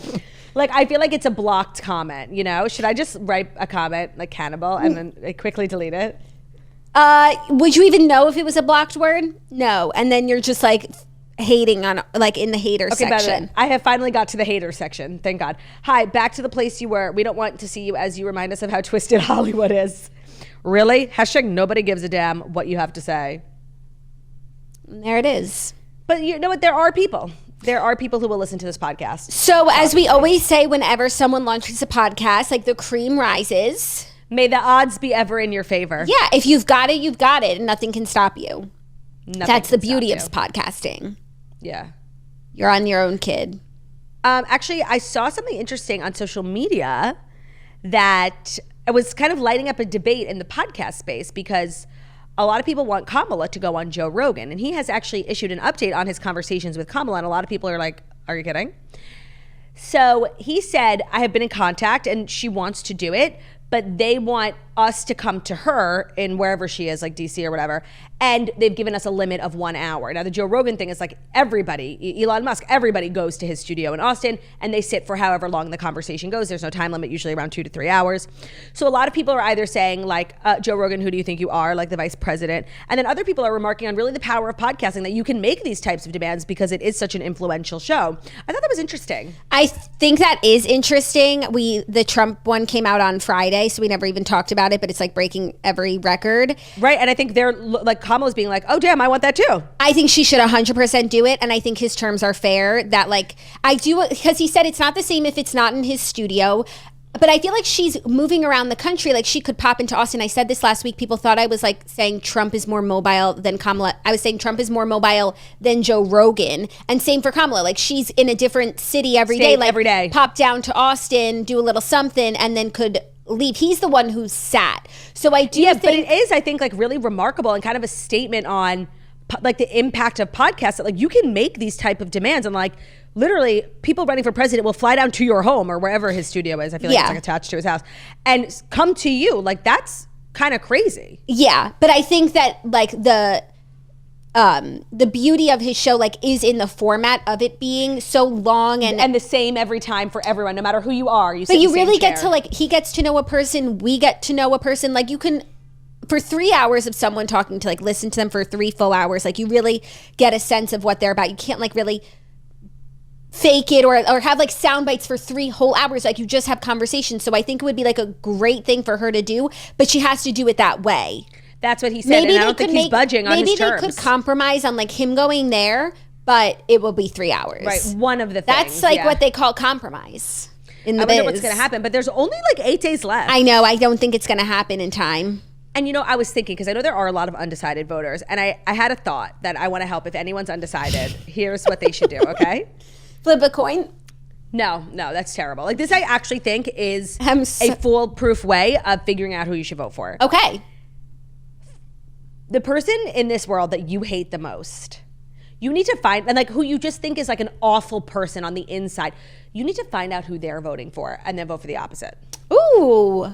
Like, I feel like it's a blocked comment, you know? Should I just write a comment like cannibal and then quickly delete it? Would you even know if it was a blocked word? No. And then you're just like hating on, like, in the hater section. I have finally got to the hater section. Thank God. Hi, back to the place you were. We don't want to see you as you remind us of how twisted Hollywood is. Really? Hashtag nobody gives a damn what you have to say. There it is. But you know what? There are people. There are people who will listen to this podcast. So as we always say, whenever someone launches a podcast, like the cream rises. May the odds be ever in your favor. Yeah, if you've got it, you've got it, and nothing can stop you. That's the beauty of podcasting. Yeah. You're on your own, kid. Actually, I saw something interesting on social media that it was kind of lighting up a debate in the podcast space because a lot of people want Kamala to go on Joe Rogan, and he has actually issued an update on his conversations with Kamala, and a lot of people are like, are you kidding? So he said, I have been in contact, and she wants to do it, but they want us to come to her in wherever she is, like DC or whatever, and they've given us a limit of 1 hour. Now, the Joe Rogan thing is like everybody, Elon Musk, everybody goes to his studio in Austin, and they sit for however long the conversation goes. There's no time limit, usually around 2 to 3 hours. So a lot of people are either saying like, Joe Rogan, who do you think you are, like the vice president? And then other people are remarking on really the power of podcasting, that you can make these types of demands because it is such an influential show. I thought that was interesting. I think that is interesting. The Trump one came out on Friday, so we never even talked about it, but it's like breaking every record. Right, and I think they're like, Kamala's being like, oh damn, I want that too. I think she should 100% do it, and I think his terms are fair. That like, I do, because he said it's not the same if it's not in his studio. But I feel like she's moving around the country. Like she could pop into Austin. I said this last week. People thought I was like saying Trump is more mobile than Kamala. I was saying Trump is more mobile than Joe Rogan. And same for Kamala. Like she's in a different city every day. Like every day. Pop down to Austin, do a little something, and then could leave. He's the one who's sat. So I do think. But it is, I think, like really remarkable and kind of a statement on like the impact of podcasts. That like you can make these type of demands and like literally people running for president will fly down to your home or wherever his studio is. I feel like it's like attached to his house and come to you. Like that's kind of crazy. Yeah. But I think that like the beauty of his show like is in the format of it being so long and the same every time for everyone, no matter who you are. But you really get to like, he gets to know a person, we get to know a person. Like you can, for 3 hours of someone talking to like listen to them for 3 full hours, like you really get a sense of what they're about. You can't like really fake it or have like sound bites for 3 whole hours. Like you just have conversations. So I think it would be like a great thing for her to do, but she has to do it that way. That's what he said. Maybe and I don't think he's budging on his terms. Maybe they could compromise on like him going there, but it will be 3 hours. Right. One of the things. That's like what they call compromise in the biz. I wonder what's going to happen, but there's only like 8 days left. I know. I don't think it's going to happen in time. And you know, I was thinking, because I know there are a lot of undecided voters, and I had a thought that I want to help if anyone's undecided. Here's what they should do, okay? Flip a coin? No, that's terrible. Like this I actually think is a foolproof way of figuring out who you should vote for. Okay. The person in this world that you hate the most, you need to find, and like who you just think is like an awful person on the inside, you need to find out who they're voting for and then vote for the opposite. Ooh.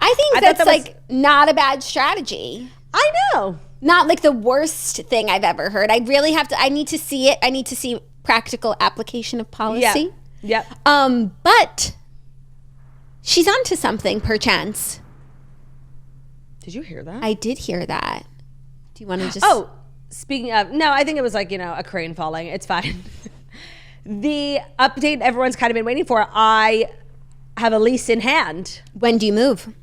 I think that's like not a bad strategy. I know. Not like the worst thing I've ever heard. I really have to, I need to see it. I need to see practical application of policy. Yep. But she's onto something, perchance. Did you hear that? I did hear that. Do you want to just... Oh, speaking of... No, I think it was like, you know, a crane falling. It's fine. The update everyone's kind of been waiting for. I have a lease in hand. When do you move?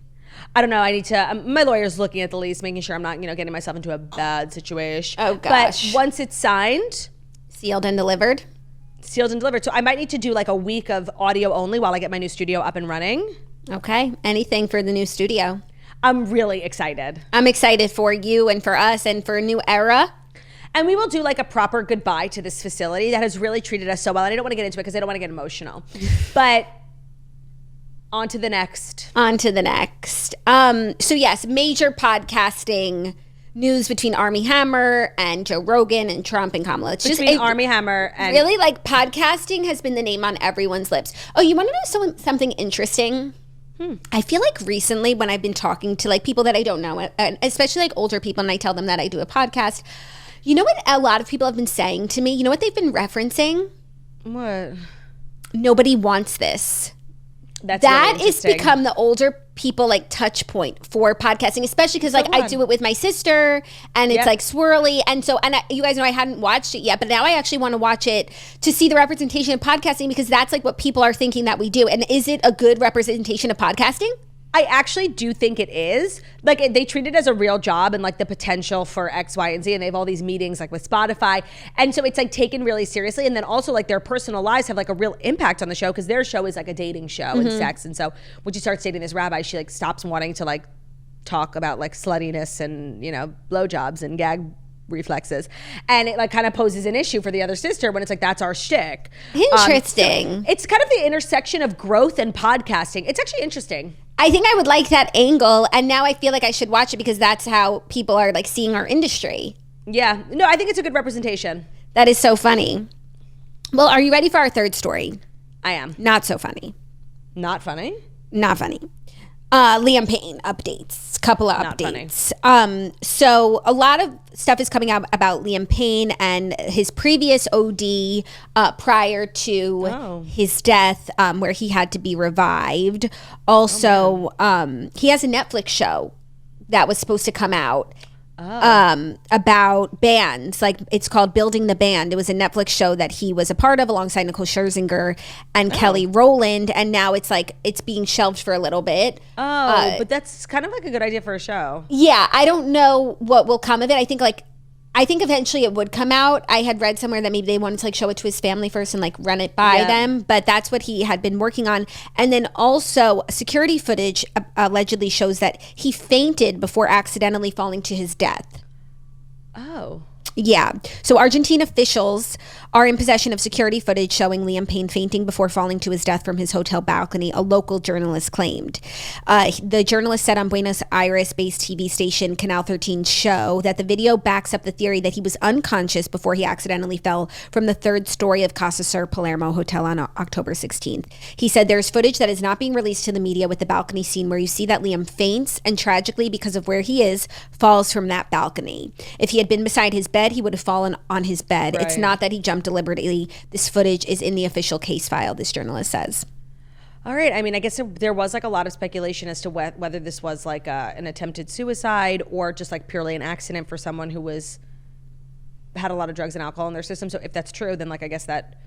I don't know. I need to... my lawyer's looking at the lease, making sure I'm not, you know, getting myself into a bad situation. Oh, gosh. But once it's signed... Sealed and delivered? Sealed and delivered. So I might need to do like a week of audio only while I get my new studio up and running. Okay. Anything for the new studio. I'm really excited. I'm excited for you and for us and for a new era. And we will do like a proper goodbye to this facility that has really treated us so well. And I don't want to get into it because I don't want to get emotional. But on to the next. On to the next. So yes, major podcasting news between Armie Hammer and Joe Rogan and Trump and Kamala. It's between just Armie Hammer and really like podcasting has been the name on everyone's lips. Oh, you want to know something interesting? I feel like recently when I've been talking to like people that I don't know, and especially like older people, and I tell them that I do a podcast, you know what a lot of people have been saying to me? You know what they've been referencing? What? Nobody wants this. That really is become the older people like touch point for podcasting, especially because like I do it with my sister and it's like swirly. And so, you guys know I hadn't watched it yet, but now I actually want to watch it to see the representation of podcasting, because that's like what people are thinking that we do. And is it a good representation of podcasting? I actually do think it is. Like, they treat it as a real job and like the potential for X, Y, and Z. And they have all these meetings like with Spotify. And so it's like taken really seriously. And then also like their personal lives have like a real impact on the show, because their show is like a dating show and sex. And so when she starts dating this rabbi, she like stops wanting to like talk about like sluttiness and, you know, blowjobs and gag reflexes. And it like kind of poses an issue for the other sister when it's like, that's our shtick. Interesting. So it's kind of the intersection of growth and podcasting. It's actually interesting. I think I would like that angle, and now I feel like I should watch it because that's how people are like seeing our industry. Yeah. No, I think it's a good representation. That is so funny. Well, are you ready for our third story? I am. Not so funny. Not funny? Not funny. Liam Payne updates, couple of updates. So a lot of stuff is coming out about Liam Payne and his previous OD prior to his death, where he had to be revived. Also, he has a Netflix show that was supposed to come out about bands. Like, it's called Building the Band. It was a Netflix show that he was a part of alongside Nicole Scherzinger and Kelly Rowland, and now it's like it's being shelved for a little bit. But that's kind of like a good idea for a show. Yeah, I don't know what will come of it. I think eventually it would come out. I had read somewhere that maybe they wanted to like show it to his family first and like run it by them, but that's what he had been working on. And then also security footage allegedly shows that he fainted before accidentally falling to his death. Oh. Yeah. So Argentine officials are in possession of security footage showing Liam Payne fainting before falling to his death from his hotel balcony, a local journalist claimed. The journalist said on Buenos Aires-based TV station Canal 13's show that the video backs up the theory that he was unconscious before he accidentally fell from the third story of Casa Sur Palermo Hotel on October 16th. He said there's footage that is not being released to the media with the balcony scene where you see that Liam faints and tragically, because of where he is, falls from that balcony. If he had been beside his bed, he would have fallen on his bed. Right. It's not that he jumped deliberately. This footage is in the official case file, this journalist says. All right. I mean, I guess there was like a lot of speculation as to whether this was like an attempted suicide or just like purely an accident for someone who had a lot of drugs and alcohol in their system. So if that's true, then like I guess that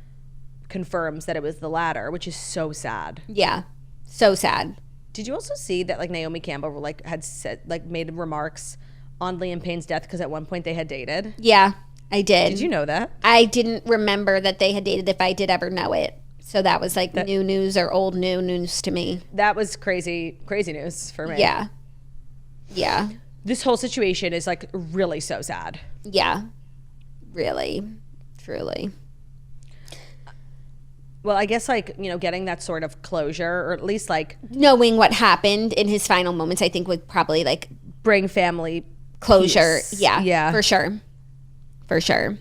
confirms that it was the latter, which is so sad. Yeah, so sad. Did you also see that like Naomi Campbell like had said like made remarks on Liam Payne's death because at one point they had dated? Yeah, I did. Did you know that? I didn't remember that they had dated, if I did ever know it. So that was like new news or old new news to me. That was crazy news for me. Yeah. Yeah. This whole situation is like really so sad. Yeah. Really. Truly. Well, I guess like, you know, getting that sort of closure, or at least like knowing what happened in his final moments, I think would probably like bring family closure. Peace. Yeah. For sure. For sure.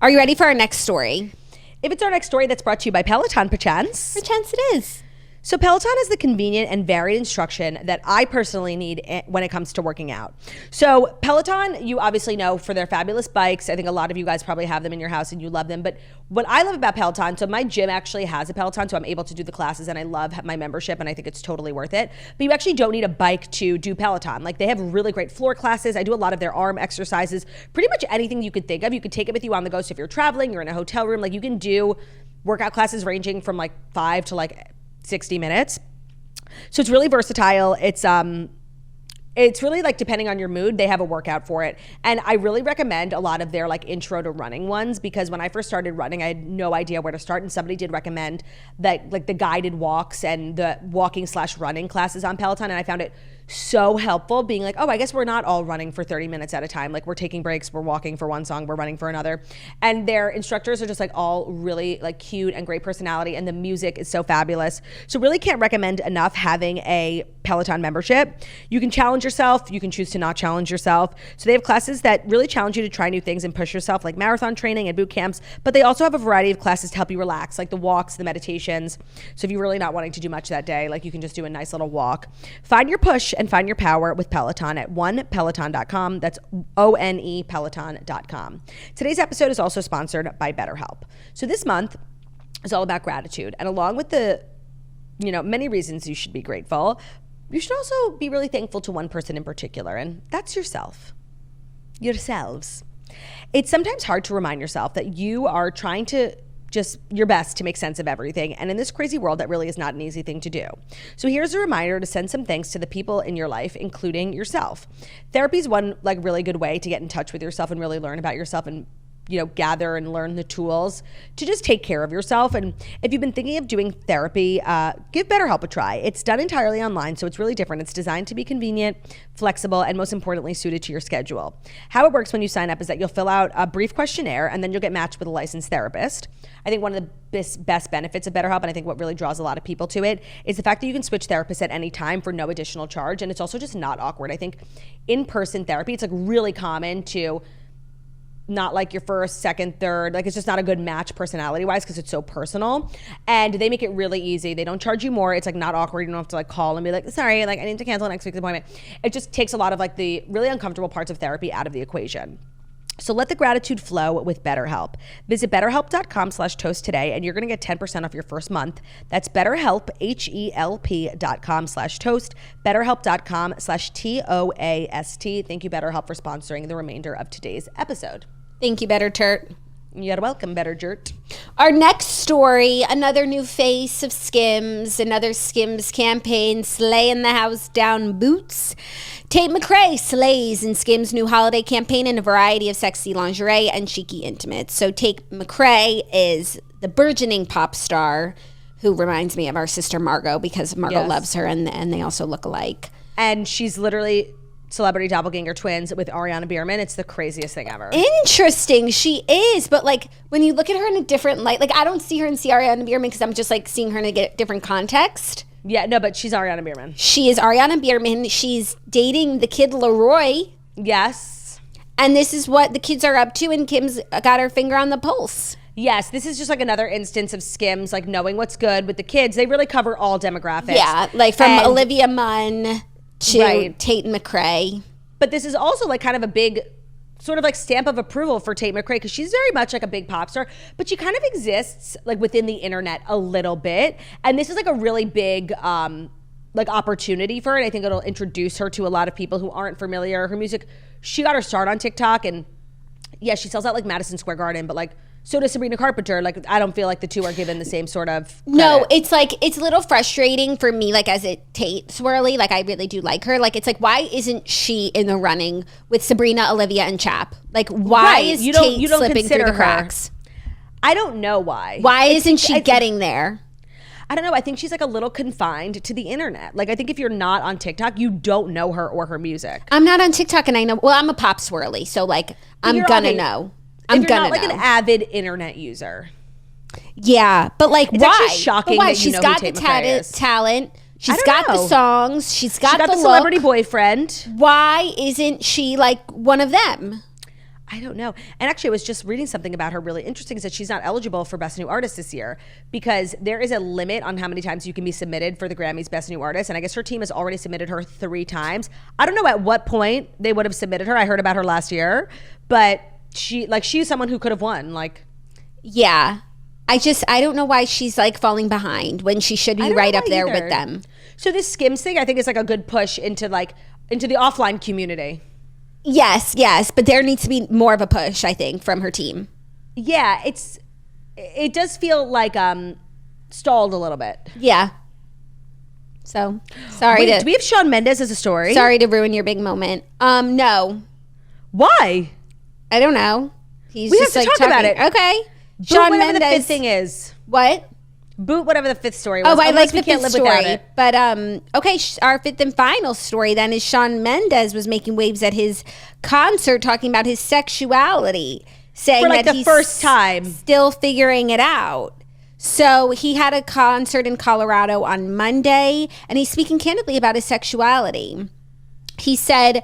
Are you ready for our next story? If it's our next story, that's brought to you by Peloton, perchance. Perchance it is. So Peloton is the convenient and varied instruction that I personally need when it comes to working out. So Peloton, you obviously know for their fabulous bikes. I think a lot of you guys probably have them in your house and you love them. But what I love about Peloton, so my gym actually has a Peloton, so I'm able to do the classes and I love my membership and I think it's totally worth it. But you actually don't need a bike to do Peloton. Like, they have really great floor classes. I do a lot of their arm exercises. Pretty much anything you could think of. You could take it with you on the go. So if you're traveling, you're in a hotel room, like you can do workout classes ranging from like 5 to like 60 minutes. So it's really versatile. It's really like depending on your mood, they have a workout for it. And I really recommend a lot of their like intro to running ones, because when I first started running, I had no idea where to start. And somebody did recommend that like the guided walks and the walking/running classes on Peloton. And I found it so helpful, being like, oh, I guess we're not all running for 30 minutes at a time. Like we're taking breaks, we're walking for one song, we're running for another. And their instructors are just like all really like cute and great personality, and the music is so fabulous. So really can't recommend enough having a Peloton membership. You can challenge yourself, you can choose to not challenge yourself. So they have classes that really challenge you to try new things and push yourself, like marathon training and boot camps, but they also have a variety of classes to help you relax, like the walks, the meditations. So if you're really not wanting to do much that day, like you can just do a nice little walk. Find your push and find your power with Peloton at onepeloton.com. That's ONE Peloton.com. Today's episode is also sponsored by BetterHelp. So this month is all about gratitude. And along with the, many reasons you should be grateful, you should also be really thankful to one person in particular, and that's yourself. Yourselves. It's sometimes hard to remind yourself that you are trying to just your best to make sense of everything. And in this crazy world, that really is not an easy thing to do. So here's a reminder to send some thanks to the people in your life, including yourself. Therapy is one like really good way to get in touch with yourself and really learn about yourself and gather and learn the tools to just take care of yourself. And if you've been thinking of doing therapy, give BetterHelp a try. It's done entirely online, so it's really different. It's designed to be convenient, flexible, and most importantly, suited to your schedule. How it works when you sign up is that you'll fill out a brief questionnaire, and then you'll get matched with a licensed therapist. I think one of the best benefits of BetterHelp, and I think what really draws a lot of people to it, is the fact that you can switch therapists at any time for no additional charge, and it's also just not awkward. I think in-person therapy, it's like really common to not like your first, second, third, like it's just not a good match personality wise because it's so personal, and they make it really easy. They don't charge you more. It's like not awkward. You don't have to like call and be like, sorry, like I need to cancel next week's appointment. It just takes a lot of like the really uncomfortable parts of therapy out of the equation. So let the gratitude flow with BetterHelp. Visit betterhelp.com/toast today, and you're going to get 10% off your first month. That's BetterHelp, HELP.com/toast, betterhelp.com/TOAST. Thank you, BetterHelp, for sponsoring the remainder of today's episode. Thank you, Better Turt. You're welcome, Better Jert. Our next story, another new face of SKIMS, another SKIMS campaign, slaying the house down boots. Tate McRae slays in SKIMS' new holiday campaign in a variety of sexy lingerie and cheeky intimates. So Tate McRae is the burgeoning pop star who reminds me of our sister Margot because Margot loves her and they also look alike. And she's literally celebrity doppelganger twins with Ariana Bierman. It's the craziest thing ever. Interesting. She is, but like when you look at her in a different light, like I don't see her and see Ariana Bierman because I'm just like seeing her in a different context. Yeah, no, but she's Ariana Bierman. She is Ariana Bierman. She's dating the kid Leroy. Yes. And this is what the kids are up to, and Kim's got her finger on the pulse. Yes, this is just like another instance of SKIMS, like knowing what's good with the kids. They really cover all demographics. Yeah, like from Olivia Munn to Tate McRae. But this is also like kind of a big sort of like stamp of approval for Tate McRae because she's very much like a big pop star, but she kind of exists like within the internet a little bit. And this is like a really big like opportunity for it. I think it'll introduce her to a lot of people who aren't familiar. Her music, she got her start on TikTok, and yeah, she sells out like Madison Square Garden, but like so does Sabrina Carpenter. Like I don't feel like the two are given the same sort of credit. No, it's like it's a little frustrating for me, like as a Tate swirly. Like I really do like her. Like it's like, why isn't she in the running with Sabrina, Olivia, and Chap? Like why is Tate slipping through the cracks? I don't know why. Why isn't she getting there? I don't know. I think she's like a little confined to the internet. Like I think if you're not on TikTok, you don't know her or her music. I'm not on TikTok, and I know. Well, I'm a pop swirly, so like I'm gonna know. If you're not like an avid internet user. Yeah, but like it's actually shocking that she's got the talent. She's got the songs. She's got the celebrity boyfriend. Why isn't she like one of them? I don't know. And actually, I was just reading something about her really interesting, is that she's not eligible for Best New Artist this year because there is a limit on how many times you can be submitted for the Grammys Best New Artist. And I guess her team has already submitted her 3 times. I don't know at what point they would have submitted her. I heard about her last year, but she's someone who could have won. Like, yeah, I don't know why she's like falling behind when she should be right up there with them. So this SKIMS thing, I think, is like a good push into the offline community. Yes, but there needs to be more of a push, I think, from her team. Yeah, it does feel like stalled a little bit. Yeah. So sorry. Do we have Shawn Mendes as a story? Sorry to ruin your big moment. No. Why? I don't know. We have to talk about it. Okay. Shawn Mendes. The fifth thing is what? boot whatever the fifth story was. Oh, I like the we can't fifth live without story. it. But okay, our fifth and final story then is Shawn Mendes was making waves at his concert talking about his sexuality, saying For like that the he's first time. still figuring it out. So he had a concert in Colorado on Monday, and he's speaking candidly about his sexuality. He said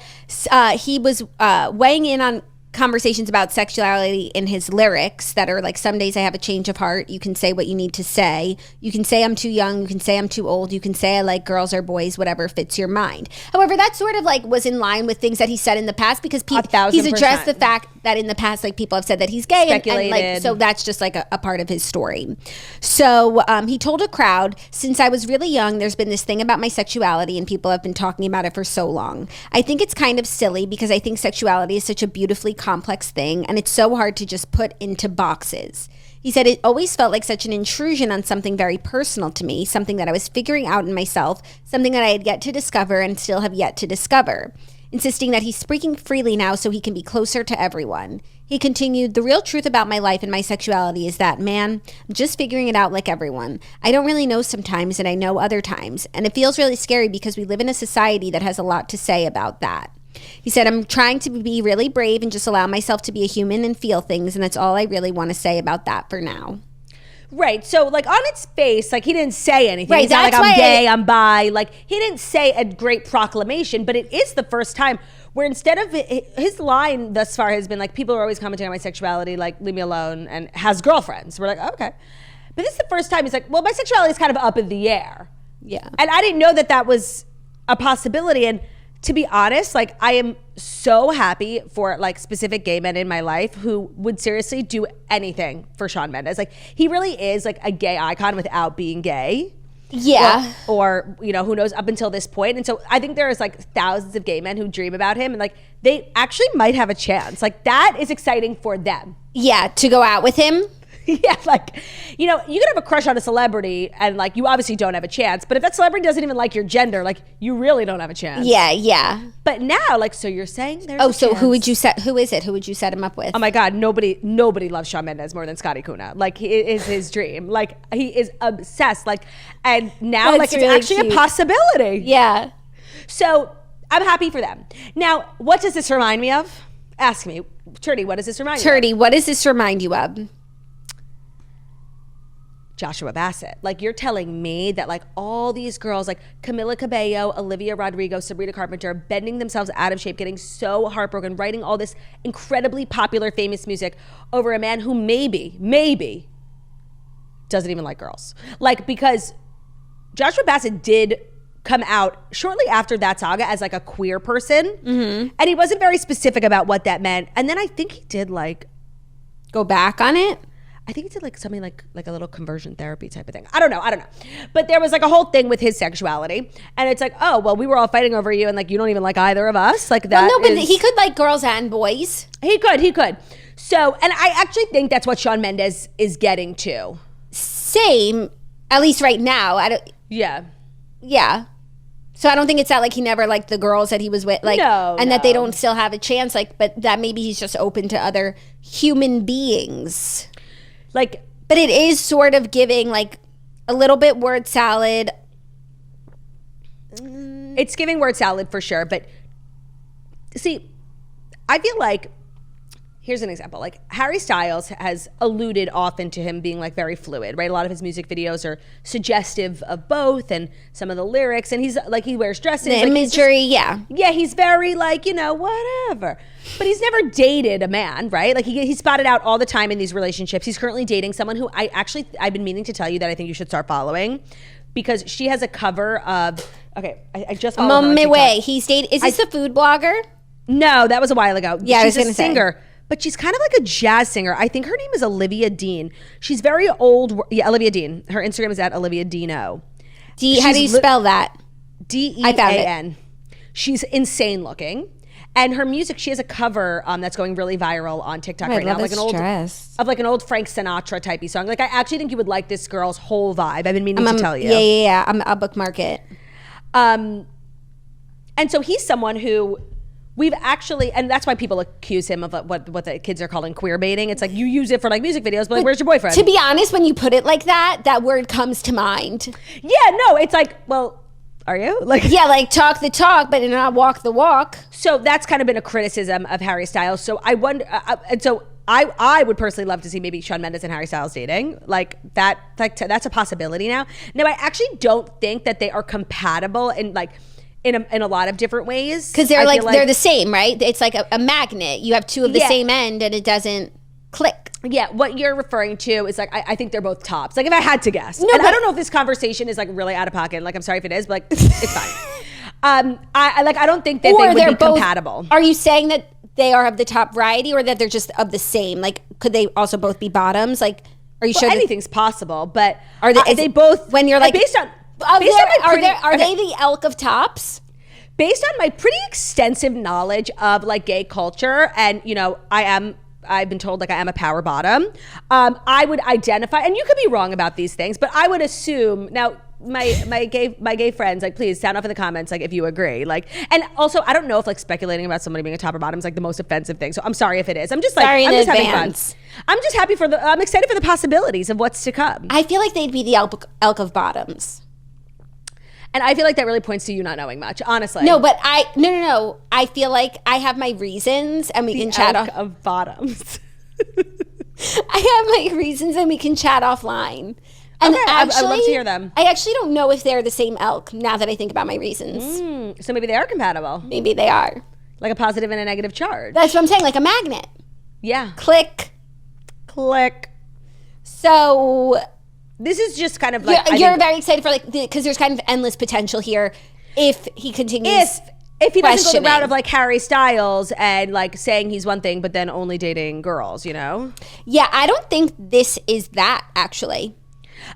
he was weighing in on conversations about sexuality in his lyrics that are like, some days I have a change of heart. You can say what you need to say. You can say I'm too young. You can say I'm too old. You can say I like girls or boys, whatever fits your mind. However, that sort of like was in line with things that he said in the past, because he's addressed the fact that in the past, like, people have said that he's gay, and like, so that's just like a part of his story. So he told a crowd, since I was really young, there's been this thing about my sexuality and people have been talking about it for so long. I think it's kind of silly because I think sexuality is such a beautifully complex thing, and it's so hard to just put into boxes. He said it always felt like such an intrusion on something very personal to me, something that I was figuring out in myself, something that I had yet to discover and still have yet to discover, insisting that he's speaking freely now so he can be closer to everyone. He continued, the real truth about my life and my sexuality is that, man, I'm just figuring it out like everyone. I don't really know sometimes, and I know other times, and it feels really scary because we live in a society that has a lot to say about that. He said, I'm trying to be really brave and just allow myself to be a human and feel things, and that's all I really want to say about that for now. Right. So, like, on its face, like, he didn't say anything. Right, He's not like, I'm gay, I'm bi. Like, he didn't say a great proclamation, but it is the first time where instead of his line thus far has been like, people are always commenting on my sexuality, like, leave me alone, and has girlfriends. We're like, oh, okay. But this is the first time he's like, well, my sexuality is kind of up in the air. Yeah. And I didn't know that that was a possibility. And to be honest, like, I am so happy for like specific gay men in my life who would seriously do anything for Shawn Mendes. Like, he really is like a gay icon without being gay. Yeah. Or, you know, who knows, up until this point. And so I think there's like thousands of gay men who dream about him, and like they actually might have a chance. Like, that is exciting for them. Yeah, to go out with him. Yeah, like, you know, you could have a crush on a celebrity and like you obviously don't have a chance, but if that celebrity doesn't even like your gender, like, you really don't have a chance. Yeah, yeah. But now, like, so you're saying there's Oh, a so chance. who is it? Who would you set him up with? Oh my God, nobody loves Shawn Mendes more than Scotty Kuna. Like, he is his dream. Like, he is obsessed. Like, and now, That's like, it's really actually cute. a possibility. Yeah. So I'm happy for them. Now, what does this remind me of? Ask me. Turdy, what does this remind you of? Turdy, what does this remind you of? Joshua Bassett. Like, you're telling me that like all these girls like Camila Cabello, Olivia Rodrigo, Sabrina Carpenter, bending themselves out of shape, getting so heartbroken, writing all this incredibly popular, famous music over a man who maybe doesn't even like girls. Like, because Joshua Bassett did come out shortly after that saga as like a queer person. Mm-hmm. And he wasn't very specific about what that meant. And then I think he did like Go back on it? I think he did like something like a little conversion therapy type of thing. I don't know. But there was like a whole thing with his sexuality. And it's like, oh, well, we were all fighting over you and like you don't even like either of us. Like that. Well, no, but he could like girls and boys. He could. So, and I actually think that's what Shawn Mendes is getting to. Same, at least right now. Yeah. Yeah. So I don't think it's that like he never liked the girls that he was with, like, that they don't still have a chance, like, but that maybe he's just open to other human beings. Like, but it is sort of giving like a little bit word salad. It's giving word salad for sure. But see, I feel like, here's an example. Like, Harry Styles has alluded often to him being like very fluid, right? A lot of his music videos are suggestive of both, and some of the lyrics, and he's like, he wears dresses. The like, imagery, yeah, he's very like, you know, whatever. But he's never dated a man, right? Like, he's spotted out all the time in these relationships. He's currently dating someone who I've been meaning to tell you that I think you should start following, because she has a cover of, okay, I just followed her on TikTok. Way. He's dated, is this a food blogger? No, that was a while ago. Yeah, she's I was a singer. But she's kind of like a jazz singer. I think her name is Olivia Dean. She's very old. Yeah, Olivia Dean. Her Instagram is at Olivia Deano. How do you spell that? D-E-A-N. She's insane looking. And her music, she has a cover that's going really viral on TikTok right now. Like an old Frank Sinatra typey song. Like, I actually think you would like this girl's whole vibe. I've been meaning to tell you. Yeah. I'll bookmark it. And so he's someone who We've actually, and that's why people accuse him of what the kids are calling queer baiting. It's like you use it for like music videos, but like, where's your boyfriend? To be honest, when you put it like that, that word comes to mind. Yeah, no, it's like, well, are you? Like, yeah, like talk the talk, but not walk the walk. So that's kind of been a criticism of Harry Styles. So I wonder, and so I would personally love to see maybe Shawn Mendes and Harry Styles dating. Like that, that's a possibility now. Now, I actually don't think that they are compatible in like, in a lot of different ways. Because they're like they're the same, right? It's like a magnet. You have two of the same end and it doesn't click. Yeah, what you're referring to is like, I think they're both tops. Like if I had to guess. No, and I don't know if this conversation is like really out of pocket. Like I'm sorry if it is, but like it's fine. I don't think that they would be compatible. Are you saying that they are of the top variety or that they're just of the same? Like could they also both be bottoms? Like are you sure anything's possible, but are they both when you're like based on are they the elk of tops? Based on my pretty extensive knowledge of like gay culture, and you know, I've been told like I am a power bottom. I would identify, and you could be wrong about these things, but I would assume now. My gay friends, like, please sound off in the comments, like, if you agree, like, and also, I don't know if like speculating about somebody being a top or bottom is like the most offensive thing. So I'm sorry if it is. I'm just like, I'm just having fun. I'm just happy I'm excited for the possibilities of what's to come. I feel like they'd be the elk of bottoms. And I feel like that really points to you not knowing much, honestly. No, but no. I feel like I have my reasons, and we can chat off of bottoms. I have my reasons, and we can chat offline. And okay, actually, I'd love to hear them. I actually don't know if they're the same elk now that I think about my reasons. So maybe they are compatible. Maybe they are. Like a positive and a negative charge. That's what I'm saying, like a magnet. Yeah. Click. So this is just kind of like you're very excited for like because there's kind of endless potential here if he continues. If he doesn't go the route of like Harry Styles and like saying he's one thing but then only dating girls, you know? Yeah, I don't think this is that actually.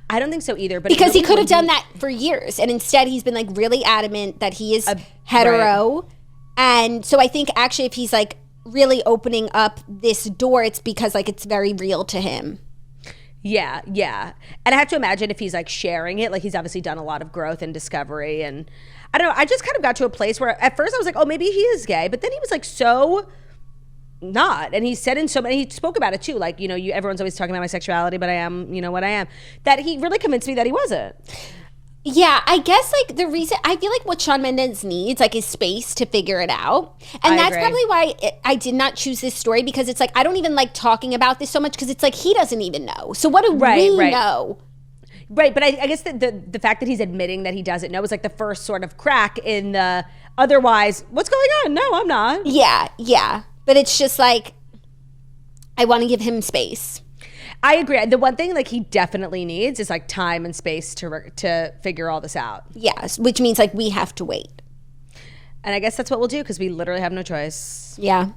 I don't think so either. But because he could have done that for years, and instead he's been like really adamant that he is hetero. Right. And so I think actually if he's like really opening up this door, it's because like it's very real to him. Yeah. And I have to imagine if he's like sharing it, like he's obviously done a lot of growth and discovery. And I don't know, I just kind of got to a place where at first I was like, oh, maybe he is gay. But then he was like so not. And he said he spoke about it too. Like, you know, everyone's always talking about my sexuality, but I am, you know, what I am. That he really convinced me that he wasn't. Yeah, I guess like the reason, I feel like what Shawn Mendes needs like is space to figure it out. And that's probably why I did not choose this story, because it's like, I don't even like talking about this so much because it's like, he doesn't even know. So what do we know? Right, but I guess the fact that he's admitting that he doesn't know is like the first sort of crack in the otherwise, what's going on? No, I'm not. Yeah. But it's just like, I want to give him space. I agree. The one thing like he definitely needs is like time and space to figure all this out. Yes, which means like we have to wait. And I guess that's what we'll do because we literally have no choice. Yeah.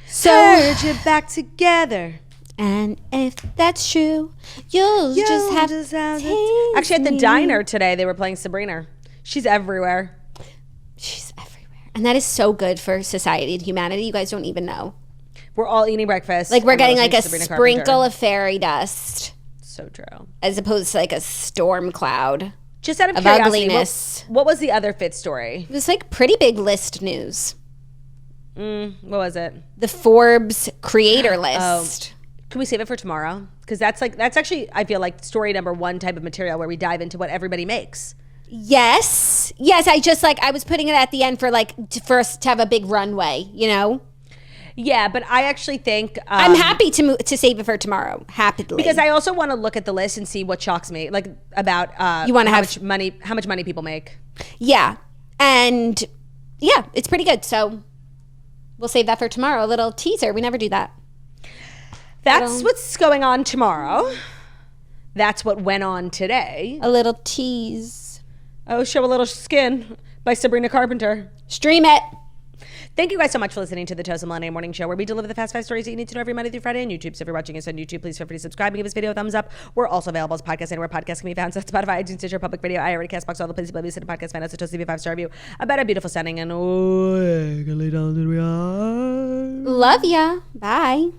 So purge it back together. And if that's true, you'll just have to actually, at the diner today, they were playing Sabrina. She's everywhere. And that is so good for society and humanity. You guys don't even know. We're all eating breakfast. Like we're getting like a sprinkle of fairy dust. So true. As opposed to like a storm cloud. Just out of curiosity, ugliness. What was the other fifth story? It was like pretty big list news. What was it? The Forbes creator list. Can we save it for tomorrow? Because that's actually, I feel like story number one type of material where we dive into what everybody makes. Yes. I was putting it at the end for like for us to have a big runway, you know? Yeah, but I actually think I'm happy to save it for tomorrow, happily, because I also want to look at the list and see what shocks me, like about how much money people make. Yeah, and yeah, it's pretty good. So we'll save that for tomorrow. A little teaser. We never do that. That's what's going on tomorrow. That's what went on today. A little tease. Oh, Show a Little Skin by Sabrina Carpenter. Stream it. Thank you guys so much for listening to the Toast and Millennium Morning Show, where we deliver the fast 5 stories that you need to know every Monday through Friday on YouTube. So if you're watching us on YouTube, please feel free to subscribe and give this video a thumbs up. We're also available as podcasts anywhere podcasts can be found. So Spotify, iTunes, Stitcher, Public Radio, iHeartRadio, Castbox, all the places you listen to podcasts. Find us at Toast, leave a 5-star review about a beautiful sounding and lay down that we are. Love ya. Bye.